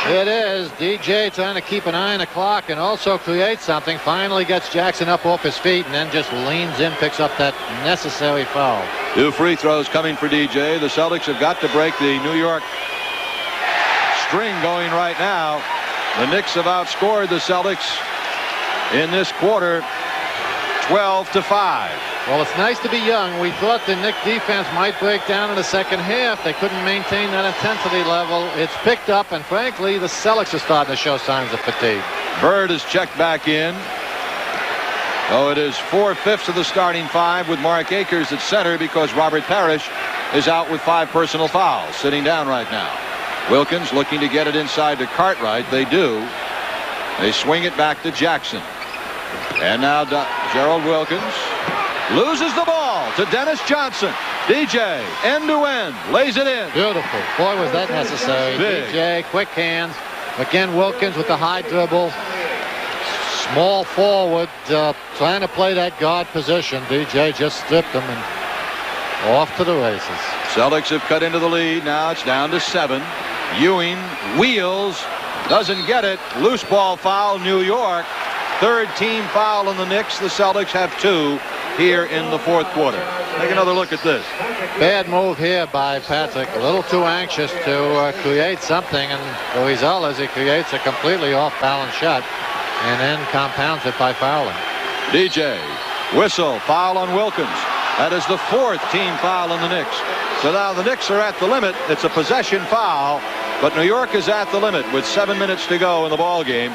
It is. DJ trying to keep an eye on the clock and also create something. Finally gets Jackson up off his feet and then just leans in, picks up that necessary foul. 2 free throws coming for DJ. The Celtics have got to break the New York string going right now. The Knicks have outscored the Celtics in this quarter 12-5. Well, it's nice to be young. We thought the Knicks defense might break down in the second half. They couldn't maintain that intensity level. It's picked up, and frankly, the Celtics are starting to show signs of fatigue. Bird is checked back in. Oh, it is 4/5 of the starting 5 with Mark Akers at center because Robert Parrish is out with 5 personal fouls, sitting down right now. Wilkins looking to get it inside to Cartwright. They do. They swing it back to Jackson. And now Gerald Wilkins loses the ball to Dennis Johnson. DJ, end-to-end, lays it in. Beautiful. Boy, was that necessary. Big. DJ, quick hands. Again, Wilkins with the high dribble. Small forward, trying to play that guard position. DJ just stripped him and off to the races. Celtics have cut into the lead. Now it's down to 7. Ewing wheels, doesn't get it. Loose ball foul, New York. 3rd team foul on the Knicks. The Celtics have 2 here in the 4th quarter. Take another look at this. Bad move here by Patrick. A little too anxious to create something, and the result is he creates a completely off-balance shot and then compounds it by fouling. DJ, whistle, foul on Wilkins. That is the 4th team foul on the Knicks. So now the Knicks are at the limit. It's a possession foul, but New York is at the limit with 7 minutes to go in the ball game.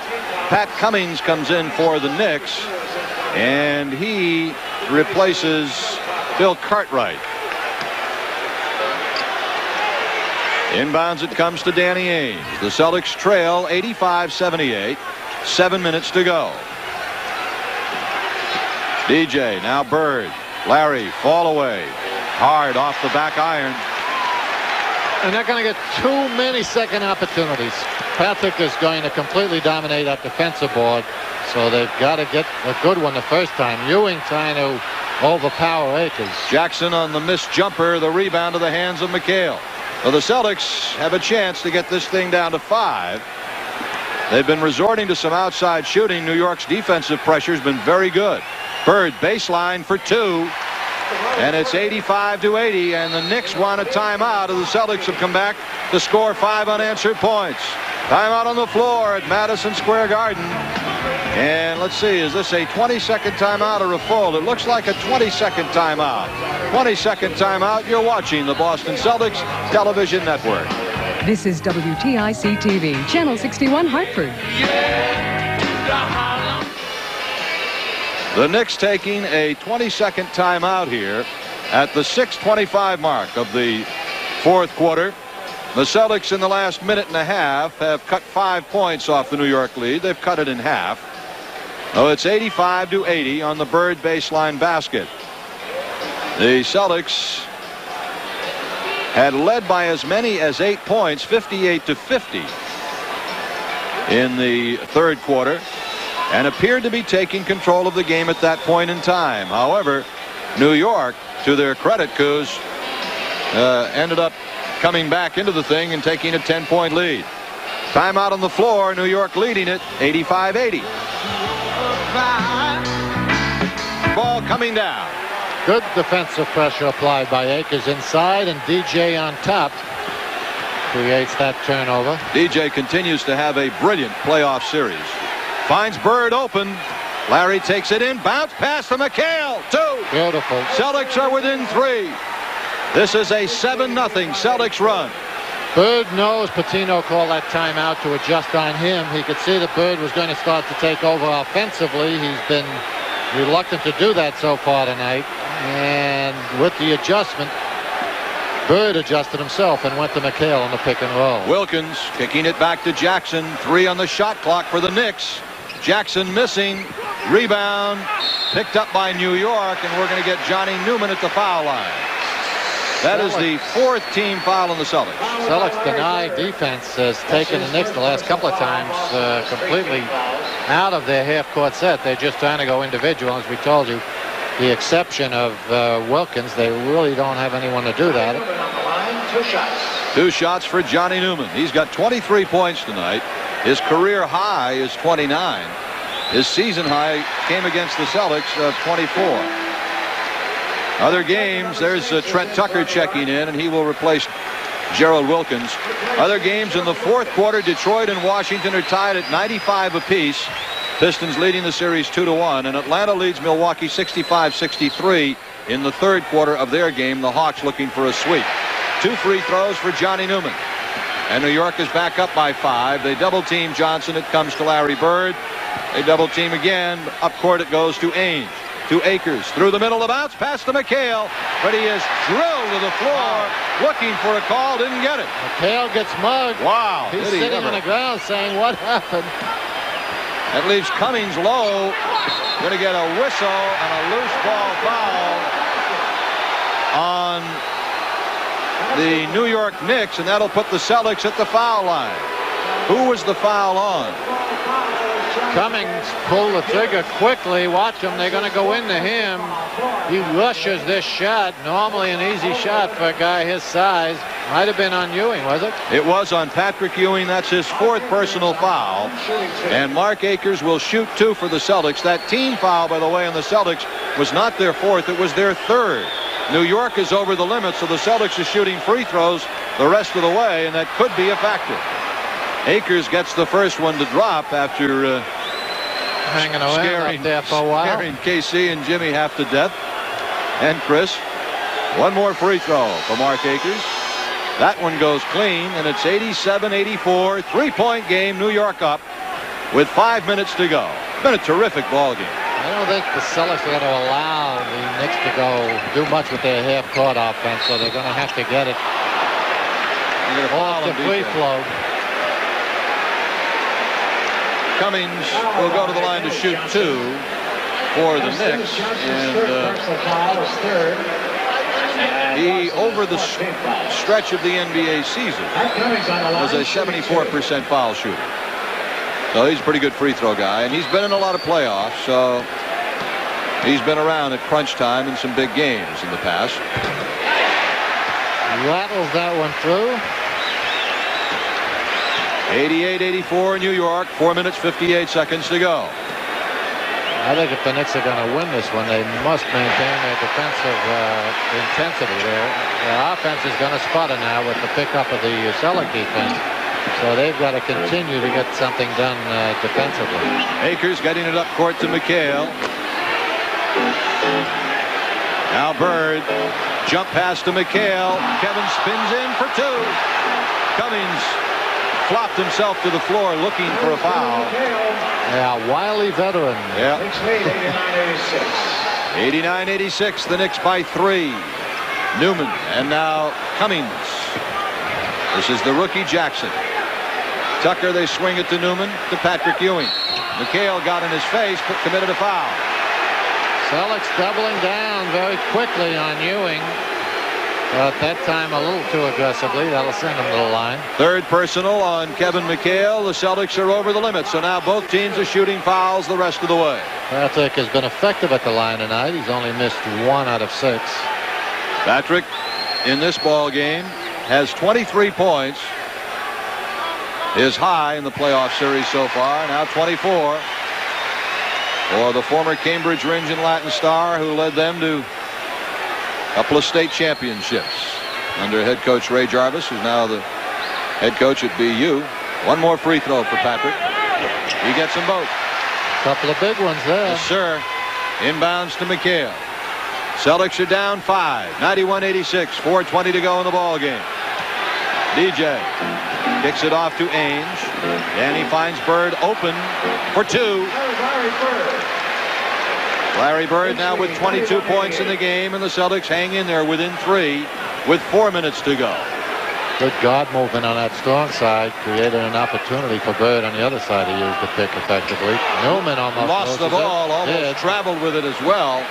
Pat Cummings comes in for the Knicks, and he replaces Bill Cartwright. Inbounds it comes to Danny Ainge. The Celtics trail 85-78. 7 minutes to go. DJ, now Bird. Larry, fall away. Hard off the back iron. And they're going to get too many second opportunities. Patrick is going to completely dominate that defensive board, so they've got to get a good one the first time. Ewing trying to overpower Akers. Jackson on the missed jumper, the rebound to the hands of McHale. So the Celtics have a chance to get this thing down to 5. They've been resorting to some outside shooting. New York's defensive pressure has been very good. Bird baseline for 2. And it's 85-80, and the Knicks want a timeout, and the Celtics have come back to score 5 unanswered points. Timeout on the floor at Madison Square Garden. And let's see, is this a 20-second timeout or a full? It looks like a 20-second timeout. 20-second timeout. You're watching the Boston Celtics Television Network. This is WTIC TV, Channel 61, Hartford. The Knicks taking a 20-second timeout here at the 6:25 mark of the 4th quarter. The Celtics in the last minute and a half have cut 5 points off the New York lead. They've cut it in half. Oh, it's 85-80 on the Bird baseline basket. The Celtics had led by as many as 8 points, 58-50 in the 3rd quarter, and appeared to be taking control of the game at that point in time. However, New York, to their credit, Coos, ended up coming back into the thing and taking a 10-point lead. Timeout on the floor, New York leading it 85-80. Ball coming down. Good defensive pressure applied by Akers inside, and DJ on top creates that turnover. DJ continues to have a brilliant playoff series. Finds Bird open. Larry takes it in. Bounce pass to McHale. 2. Beautiful. Celtics are within 3. This is a 7-0 Celtics run. Bird knows Patino called that timeout to adjust on him. He could see that Bird was going to start to take over offensively. He's been reluctant to do that so far tonight. And with the adjustment, Bird adjusted himself and went to McHale on the pick and roll. Wilkins kicking it back to Jackson. 3 on the shot clock for the Knicks. Jackson missing. Rebound picked up by New York, and we're going to get Johnny Newman at the foul line. That is the 4th team foul on the Celtics. Celtics denied defense has taken the Knicks the last couple of times completely out of their half-court set. They're just trying to go individual, as we told you. The exception of Wilkins, they really don't have anyone to do that. 2 shots for Johnny Newman. He's got 23 points tonight. His career high is 29. His season high came against the Celtics of 24. Other games, there's Trent Tucker checking in, and he will replace Gerald Wilkins. Other games in the 4th quarter, Detroit and Washington are tied at 95 apiece. Pistons leading the series 2-1, and Atlanta leads Milwaukee 65-63 in the 3rd quarter of their game. The Hawks looking for a sweep. 2 free throws for Johnny Newman. And New York is back up by 5. They double-team Johnson. It comes to Larry Bird. They double-team again. Up court it goes to Ainge. To Akers. Through the middle of the bounce. Pass to McHale. But he is drilled to the floor. Looking for a call. Didn't get it. McHale gets mugged. Wow. He's sitting on the ground saying, what happened? That leaves Cummings low. Going to get a whistle and a loose ball foul on the New York Knicks, and that'll put the Celtics at the foul line. Who was the foul on? Cummings pulled the trigger quickly. Watch him. They're going to go into him. He rushes this shot. Normally an easy shot for a guy his size. Might have been on Ewing, was it? It was on Patrick Ewing. That's his 4th personal foul. And Mark Akers will shoot 2 for the Celtics. That team foul, by the way, on the Celtics was not their 4th. It was their 3rd. New York is over the limit, so the Celtics are shooting free throws the rest of the way, and that could be a factor. Akers gets the first one to drop after hanging around there for a while. Scaring KC and Jimmy half to death. And Chris, one more free throw for Mark Akers. That one goes clean, and it's 87-84. Three-point game, New York up with 5 minutes to go. It's been a terrific ball game. I don't think the Celtics are going to allow the Knicks to do much with their half-court offense, so they're going to have to get it off the free flow. Cummings will go to the line to shoot 2 for the Knicks, and he, over the stretch of the NBA season, was a 74% foul shooter. So he's a pretty good free throw guy, and he's been in a lot of playoffs, so he's been around at crunch time in some big games in the past. Rattles that one through. 88-84 New York, 4 minutes 58 seconds to go. I think if the Knicks are going to win this one, they must maintain their defensive intensity there. Their offense is going to sputter now with the pickup of the Celtic defense. So they've got to continue to get something done defensively. Akers getting it up court to McHale. Now Bird. Jump pass to McHale. Kevin spins in for 2. Cummings flopped himself to the floor looking for a foul. Yeah, wily veteran. Yeah. 89-86. The Knicks by 3. Newman and now Cummings. This is the rookie Jackson. Tucker, they swing it to Newman, to Patrick Ewing. McHale got in his face, but committed a foul. Celtics doubling down very quickly on Ewing. At that time, a little too aggressively. That'll send him to the line. Third personal on Kevin McHale. The Celtics are over the limit, so now both teams are shooting fouls the rest of the way. Patrick has been effective at the line tonight. He's only missed 1 out of 6. Patrick, in this ball game, has 23 points. His high in the playoff series so far. Now 24 for the former Cambridge Rindge and Latin star, who led them to a couple of state championships under head coach Ray Jarvis, who's now the head coach at BU. One more free throw for Patrick. He gets them both. Couple of big ones there. Yes, sir. Inbounds to McHale. Celtics are down 5. 91-86. 4:20 to go in the ball game. DJ kicks it off to Ainge, and he finds Bird open for 2. Larry Bird now with 22 points in the game, and the Celtics hang in there within 3 with 4 minutes to go. Good guard movement on that strong side created an opportunity for Bird on the other side to use the pick effectively. Newman almost lost the ball, almost traveled with it as well.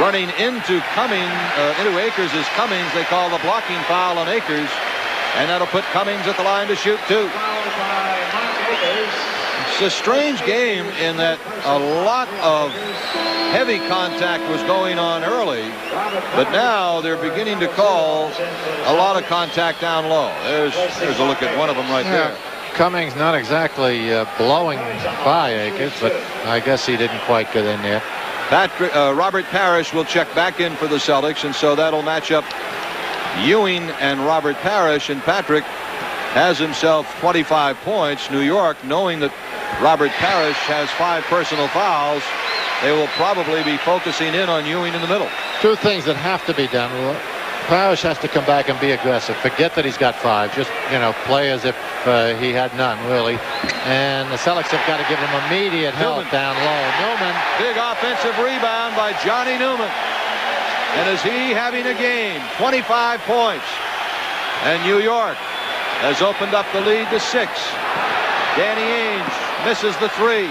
Running into Akers is Cummings. They call the blocking foul on Akers, and that'll put Cummings at the line to shoot 2. It's a strange game in that a lot of heavy contact was going on early, but now they're beginning to call a lot of contact down low. There's a look at one of them right there. Cummings not exactly blowing by Akers, but I guess he didn't quite get in there. Robert Parrish will check back in for the Celtics, and so that'll match up Ewing and Robert Parrish, and Patrick has himself 25 points. New York, knowing that Robert Parrish has 5 personal fouls, they will probably be focusing in on Ewing in the middle. 2 things that have to be done. Parrish has to come back and be aggressive. Forget that he's got 5. Just, play as if he had none, really. And the Celtics have got to give him immediate help down low. Newman. Big offensive rebound by Johnny Newman. And is he having a game? 25 points. And New York has opened up the lead to 6. Danny Ainge misses the 3.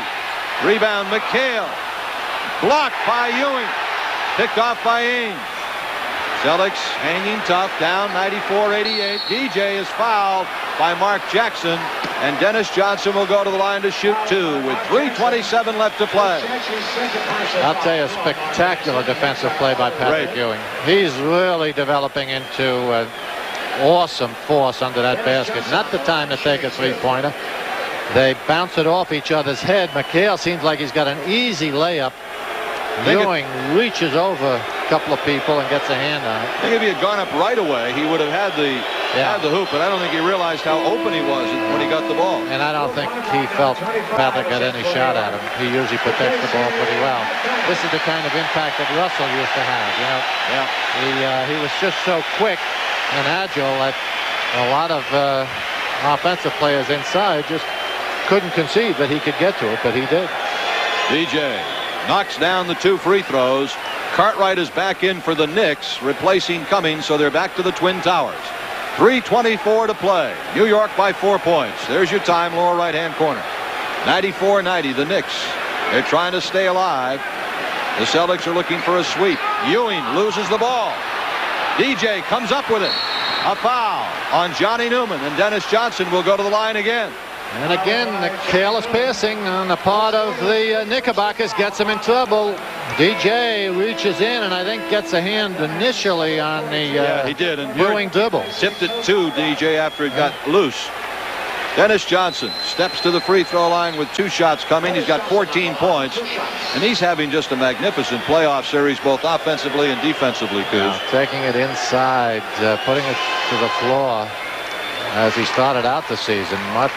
Rebound McHale. Blocked by Ewing. Picked off by Ainge. Celtics hanging tough, down 94-88. DJ is fouled by Mark Jackson, and Dennis Johnson will go to the line to shoot 2 with 3:27 left to play. I'll tell you, a spectacular defensive play by Patrick Ewing. He's really developing into awesome force under that basket. Not the time to take a three-pointer. They bounce it off each other's head. McHale seems like he's got an easy layup. Ewing reaches over couple of people and gets a hand on it. I think if he had gone up right away, he would have had the hoop, but I don't think he realized how open he was when he got the ball. And I don't think he felt Patrick got any shot at him. He usually protects the ball pretty well. This is the kind of impact that Russell used to have, you know. Yeah. He was just so quick and agile that a lot of offensive players inside just couldn't conceive that he could get to it, but he did. DJ knocks down the 2 free throws. Cartwright is back in for the Knicks, replacing Cummings, so they're back to the Twin Towers. 3:24 to play. New York by 4 points. There's your time, lower right-hand corner. 94-90, the Knicks. They're trying to stay alive. The Celtics are looking for a sweep. Ewing loses the ball. DJ comes up with it. A foul on Johnny Newman, and Dennis Johnson will go to the line again. And again, the careless passing on the part of the Knickerbockers gets him in trouble. DJ reaches in and I think gets a hand initially on the he did, and Ewing dribble. Tipped it to DJ after it got loose. Dennis Johnson steps to the free throw line with 2 shots coming. He's got 14 points, and he's having just a magnificent playoff series, both offensively and defensively, Coos. Taking it inside, putting it to the floor as he started out the season much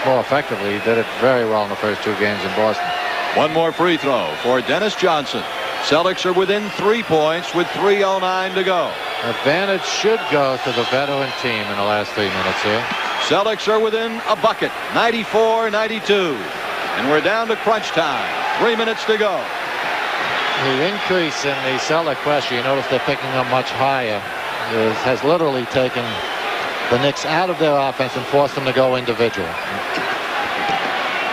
more effectively. He did it very well in the first 2 games in Boston. One more free throw for Dennis Johnson. Celtics are within 3 points with 3:09 to go. Advantage should go to the veteran team in the last 3 minutes here. Celtics are within a bucket, 94-92. And we're down to crunch time. 3 minutes to go. The increase in the Celtic pressure, you notice they're picking up much higher, has literally taken the Knicks out of their offense and forced them to go individual.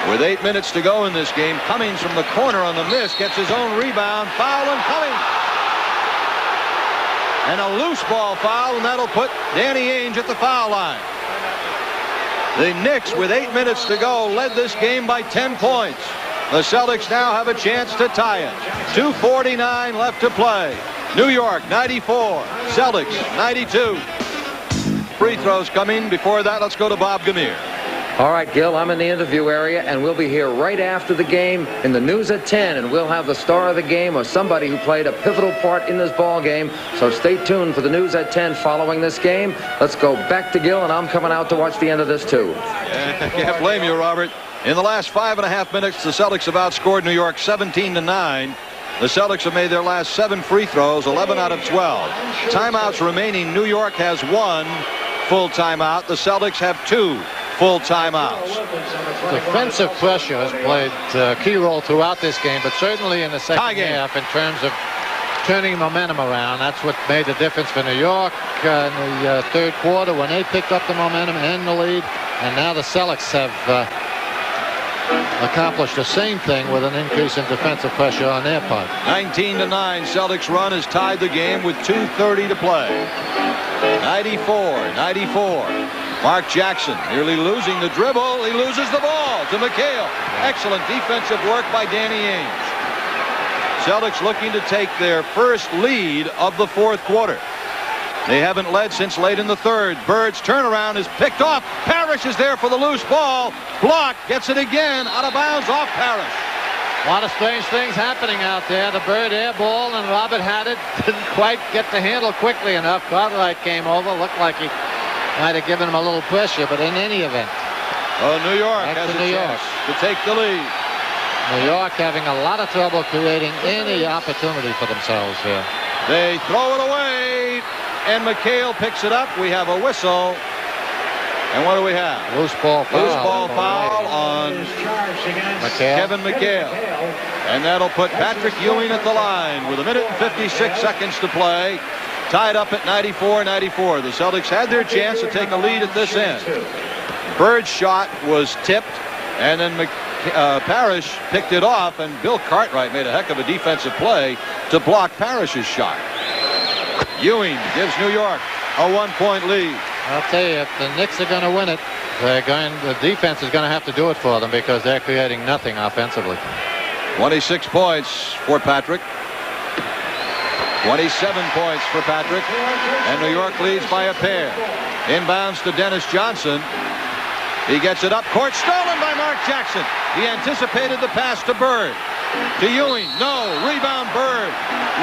With 8 minutes to go in this game, Cummings from the corner on the miss gets his own rebound. Foul on Cummings. And a loose ball foul, and that'll put Danny Ainge at the foul line. The Knicks, with 8 minutes to go, led this game by 10 points. The Celtics now have a chance to tie it. 2:49 left to play. New York 94, Celtics 92. Free throws coming. Before that, let's go to Bob Gamir. All right, Gil, I'm in the interview area, and we'll be here right after the game in the news at 10, and we'll have the star of the game or somebody who played a pivotal part in this ball game. So stay tuned for the news at 10 following this game. Let's go back to Gil, and I'm coming out to watch the end of this, too. I can't blame you, Robert. In the last 5.5 minutes, the Celtics have outscored New York 17-9. The Celtics have made their last 7 free throws, 11 out of 12. Timeouts remaining. New York has 1 full timeout. The Celtics have 2 full timeouts. Defensive pressure has played a key role throughout this game, but certainly in the second half in terms of turning momentum around. That's what made the difference for New York in the third quarter when they picked up the momentum and the lead. And now the Celtics have accomplished the same thing with an increase in defensive pressure on their part. 19-9, Celtics run has tied the game with 2:30 to play. 94-94. Mark Jackson nearly losing the dribble. He loses the ball to McHale. Excellent defensive work by Danny Ainge. Celtics looking to take their first lead of the fourth quarter. They haven't led since late in the third. Bird's turnaround is picked off. Parrish is there for the loose ball. Block gets it again. Out of bounds off Parrish. A lot of strange things happening out there. The Bird air ball, and Robert had it. Didn't quite get the handle quickly enough. Cartwright came over. Looked like he might have given him a little pressure, but in any event. Oh, New York has a chance to take the lead. New York having a lot of trouble creating any opportunity for themselves here. They throw it away, and McHale picks it up. We have a whistle. And what do we have? Loose ball foul. Loose ball foul on Kevin McHale. And that'll put Patrick Ewing at the line with 1 minute and 56 seconds to play. Tied up at 94-94. The Celtics had their chance to take a lead at this end. Bird's shot was tipped, and then Parrish picked it off, and Bill Cartwright made a heck of a defensive play to block Parrish's shot. Ewing gives New York a 1-point lead. I'll tell you, if the Knicks are going to win it, the defense is going to have to do it for them because they're creating nothing offensively. 26 points for Patrick. 27 points for Patrick. And New York leads by a pair. Inbounds to Dennis Johnson. He gets it up court. Stolen by Mark Jackson. He anticipated the pass to Bird. to Ewing. No. Rebound Bird.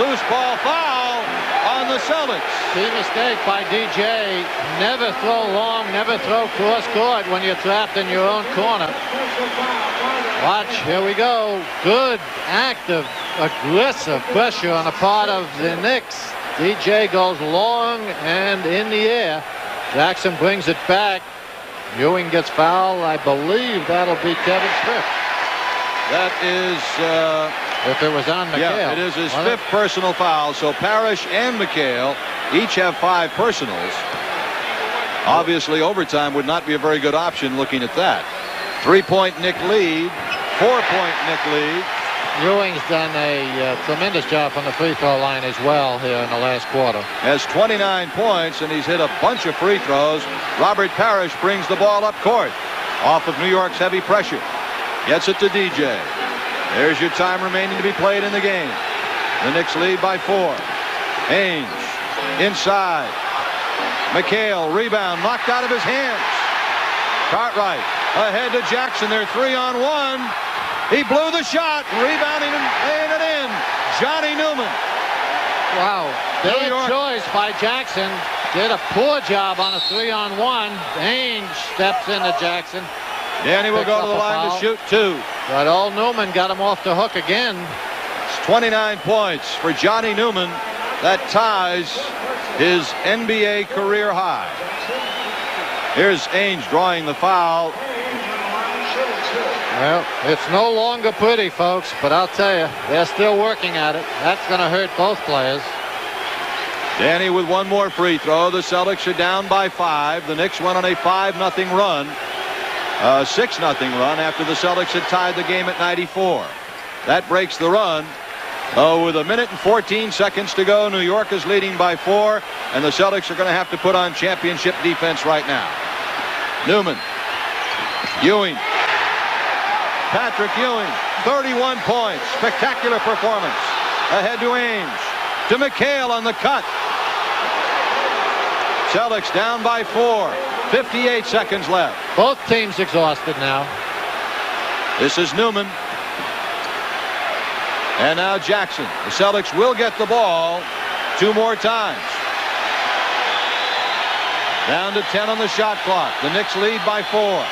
Loose ball foul on the Celtics. Key mistake by DJ. Never throw long, never throw cross court when you're trapped in your own corner. Watch, here we go. Good, active, aggressive pressure on the part of the Knicks. DJ goes long and in the air. Jackson brings it back. Ewing gets fouled. I believe that'll be Kevin Smith. That is... if it was on McHale. Yeah, it is his fifth personal foul. So Parrish and McHale each have 5 personals. Obviously, overtime would not be a very good option looking at that. 3-point Knick lead. 4-point Knick lead. Ewing's done a tremendous job from the free throw line as well here in the last quarter. Has 29 points, and he's hit a bunch of free throws. Robert Parrish brings the ball up court off of New York's heavy pressure. Gets it to DJ. There's your time remaining to be played in the game. The Knicks lead by 4. Ainge inside. McHale rebound knocked out of his hands. Cartwright ahead to Jackson. They're 3-on-1. He blew the shot. Rebounding and laying it in. Johnny Newman. Wow. Bad choice by Jackson. Did a poor job on a 3-on-1. Ainge steps into Jackson. Danny will go to the line to shoot 2. But old Newman got him off the hook again. It's 29 points for Johnny Newman. That ties his NBA career high. Here's Ainge drawing the foul. Well, it's no longer pretty, folks, but I'll tell you, they're still working at it. That's going to hurt both players. Danny with one more free throw. The Celtics are down by 5. The Knicks went on a 5-0 run. 6-0 run after the Celtics had tied the game at 94. That breaks the run. With 1 minute and 14 seconds to go, New York is leading by 4, and the Celtics are going to have to put on championship defense right now. Newman. Ewing. Patrick Ewing, 31 points. Spectacular performance. Ahead to Ainge. To McHale on the cut. Celtics down by 4. 58 seconds left. Both teams exhausted now. This is Newman. And now Jackson. The Celtics will get the ball 2 more times. Down to 10 on the shot clock. The Knicks lead by 4.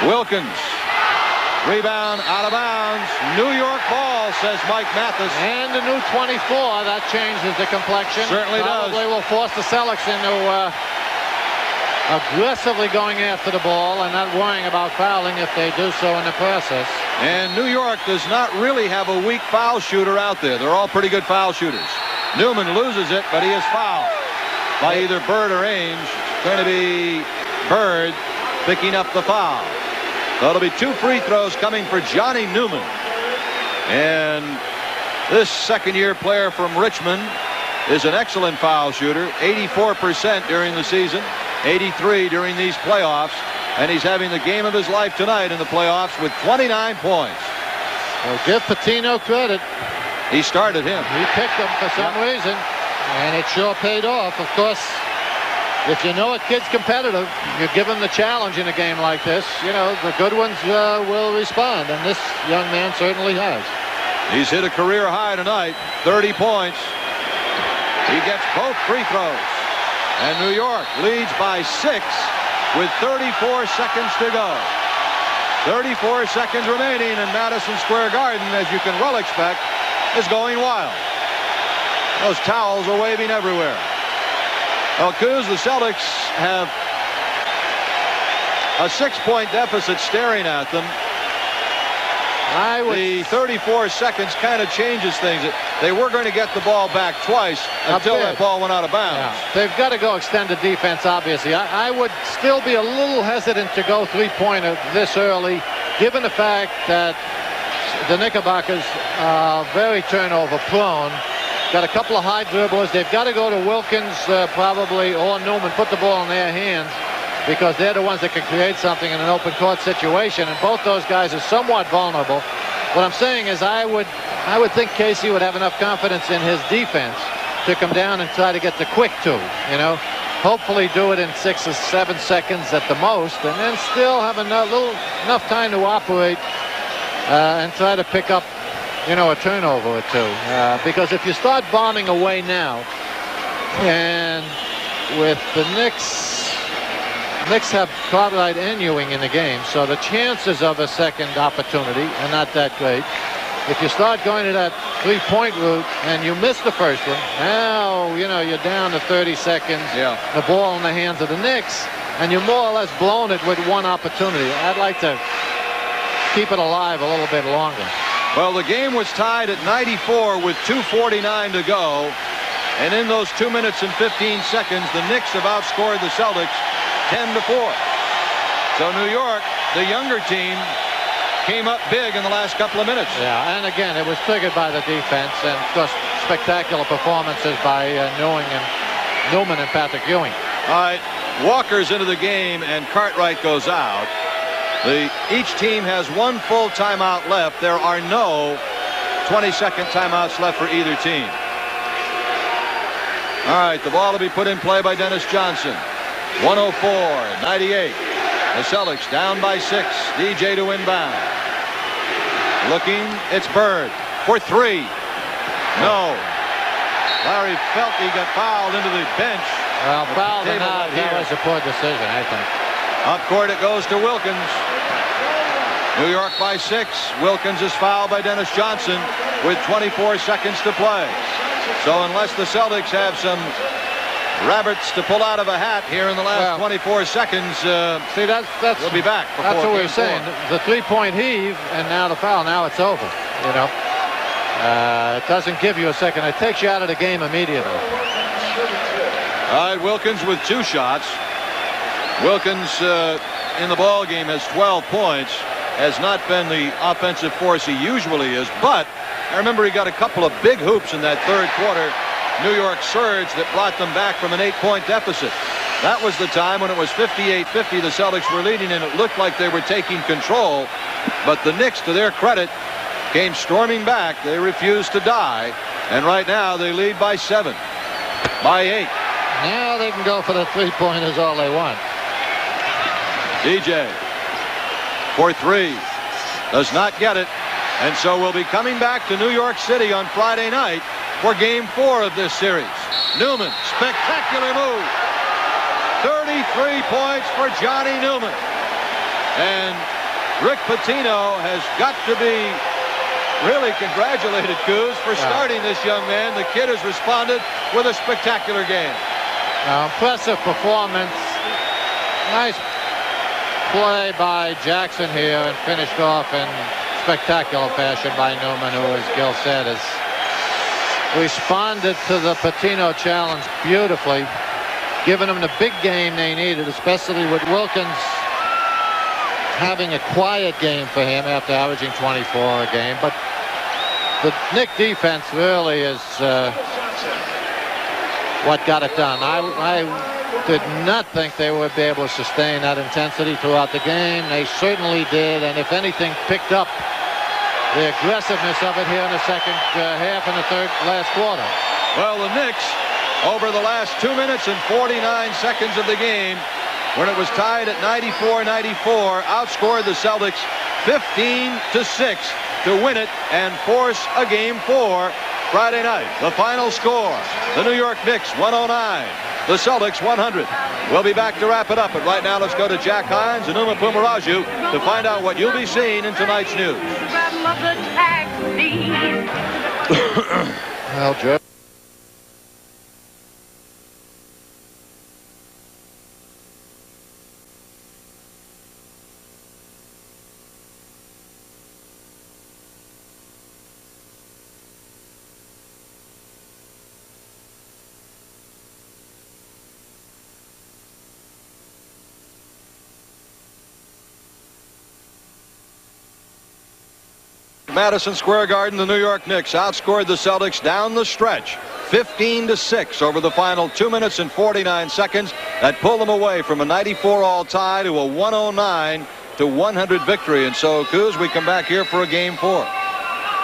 Wilkins. Rebound out of bounds. New York ball, says Mike Mathis. And the new 24, that changes the complexion. Certainly does. Probably will force the Celtics into aggressively going after the ball and not worrying about fouling if they do so in the process. And New York does not really have a weak foul shooter out there. They're all pretty good foul shooters. Newman loses it, but he is fouled by either Bird or Ainge. It's going to be Bird picking up the foul. So it'll be 2 free throws coming for Johnny Newman. And this second-year player from Richmond is an excellent foul shooter. 84% during the season. 83 during these playoffs. And he's having the game of his life tonight in the playoffs with 29 points. Well, give Patino credit. He started him. He picked him for some reason. And it sure paid off. Of course, if you know a kid's competitive, you give him the challenge in a game like this. You know, the good ones will respond, and this young man certainly has. He's hit a career high tonight, 30 points. He gets both free throws. And New York leads by 6 with 34 seconds to go. 34 seconds remaining, and Madison Square Garden, as you can well expect, is going wild. Those towels are waving everywhere. Well, Coos, the Celtics have a 6-point deficit staring at them. The 34 seconds kind of changes things. They were going to get the ball back twice until that ball went out of bounds. Yeah. They've got to go extend the defense, obviously. I would still be a little hesitant to go 3-pointer this early, given the fact that the Knickerbockers are very turnover prone. Got a couple of high dribblers. They've got to go to Wilkins probably or Newman, put the ball in their hands, because they're the ones that can create something in an open court situation, and both those guys are somewhat vulnerable. What I'm saying is I would think Casey would have enough confidence in his defense to come down and try to get the quick 2, you know. hopefully do it in 6 or 7 seconds at the most, and then still have enough time to operate and try to pick up, you know, a turnover or two. Because if you start bombing away now, and with the Knicks have Cartwright and Ewing in the game, so the chances of a second opportunity are not that great. If you start going to that three-point route and you miss the first one, now, you know, you're down to 30 seconds, the ball in the hands of the Knicks, and you're more or less blown it with one opportunity. I'd like to keep it alive a little bit longer. Well, the game was tied at 94 with 2:49 to go. And in those 2 minutes and 15 seconds, the Knicks have outscored the Celtics 10-4. So New York, the younger team, came up big in the last couple of minutes. Yeah, and again, it was triggered by the defense and just spectacular performances by Newman and Patrick Ewing. All right, Walker's into the game and Cartwright goes out. Each team has one full timeout left. There are no 20-second timeouts left for either team. All right, the ball will be put in play by Dennis Johnson. 104-98. The Celtics down by 6. DJ to inbound. Looking, it's Bird for 3. No. Larry felt he got fouled into the bench. Well, fouled or not, that was a poor decision, I think. Up court it goes to Wilkins. New York by 6. Wilkins is fouled by Dennis Johnson with 24 seconds to play. So unless the Celtics have some rabbits to pull out of a hat here in the last 24 seconds, see, we'll be back. That's what we were saying. The three-point heave and now the foul. Now it's over. You know, it doesn't give you a second. It takes you out of the game immediately. All right, Wilkins with 2 shots. Wilkins in the ball game has 12 points. Has not been the offensive force he usually is, but I remember he got a couple of big hoops in that third quarter. New York surge that brought them back from an 8-point deficit. That was the time when it was 58-50. The Celtics were leading and it looked like they were taking control. But the Knicks, to their credit, came storming back. They refused to die. And right now they lead by 7. By 8. Now they can go for the three-pointers all they want. DJ for 3. Does not get it. And so we'll be coming back to New York City on Friday night for Game 4 of this series. Newman, spectacular move. 33 points for Johnny Newman. And Rick Pitino has got to be really congratulated, Coos, for starting this young man. The kid has responded with a spectacular game. Impressive performance. Nice play by Jackson here and finished off in spectacular fashion by Newman, who, as Gil said, has responded to the Pitino challenge beautifully, giving them the big game they needed, especially with Wilkins having a quiet game for him after averaging 24 a game. But the Knick defense really is what got it done. I did not think they would be able to sustain that intensity throughout the game. They certainly did, and if anything, picked up the aggressiveness of it here in the second half and the last quarter. Well, the Knicks, over the last 2 minutes and 49 seconds of the game, when it was tied at 94-94, outscored the Celtics 15-6 to win it and force a Game 4 Friday night. The final score, the New York Knicks 109, the Celtics 100. We'll be back to wrap it up, but right now let's go to Jack Hines and Uma Pumaraju to find out what you'll be seeing in tonight's news. Well, Joe. Madison Square Garden, the New York Knicks outscored the Celtics down the stretch 15-6 over the final 2 minutes and 49 seconds. That pulled them away from a 94-all tie to a 109-100 victory. And so, Coos, we come back here for a Game 4.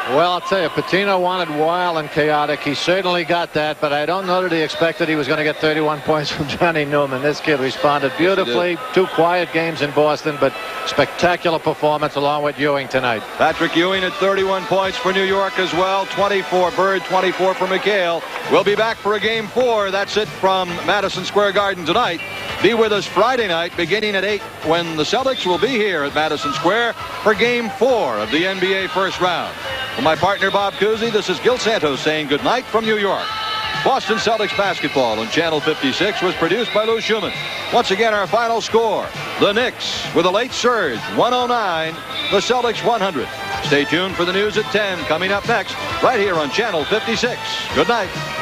Well, I'll tell you, Patino wanted wild and chaotic. He certainly got that, but I don't know that he expected he was going to get 31 points from Johnny Newman. This kid responded beautifully. Yes, 2 quiet games in Boston, but spectacular performance along with Ewing tonight. Patrick Ewing at 31 points for New York as well. 24 Bird, 24 for McHale. We'll be back for a Game 4. That's it from Madison Square Garden tonight. Be with us Friday night beginning at 8 when the Celtics will be here at Madison Square for Game 4 of the NBA first round. For my partner Bob Cousy, this is Gil Santos saying good night from New York. Boston Celtics basketball on Channel 56 was produced by Lou Schumann. Once again, our final score, the Knicks with a late surge, 109, the Celtics 100. Stay tuned for the news at 10 coming up next, right here on Channel 56. Good night.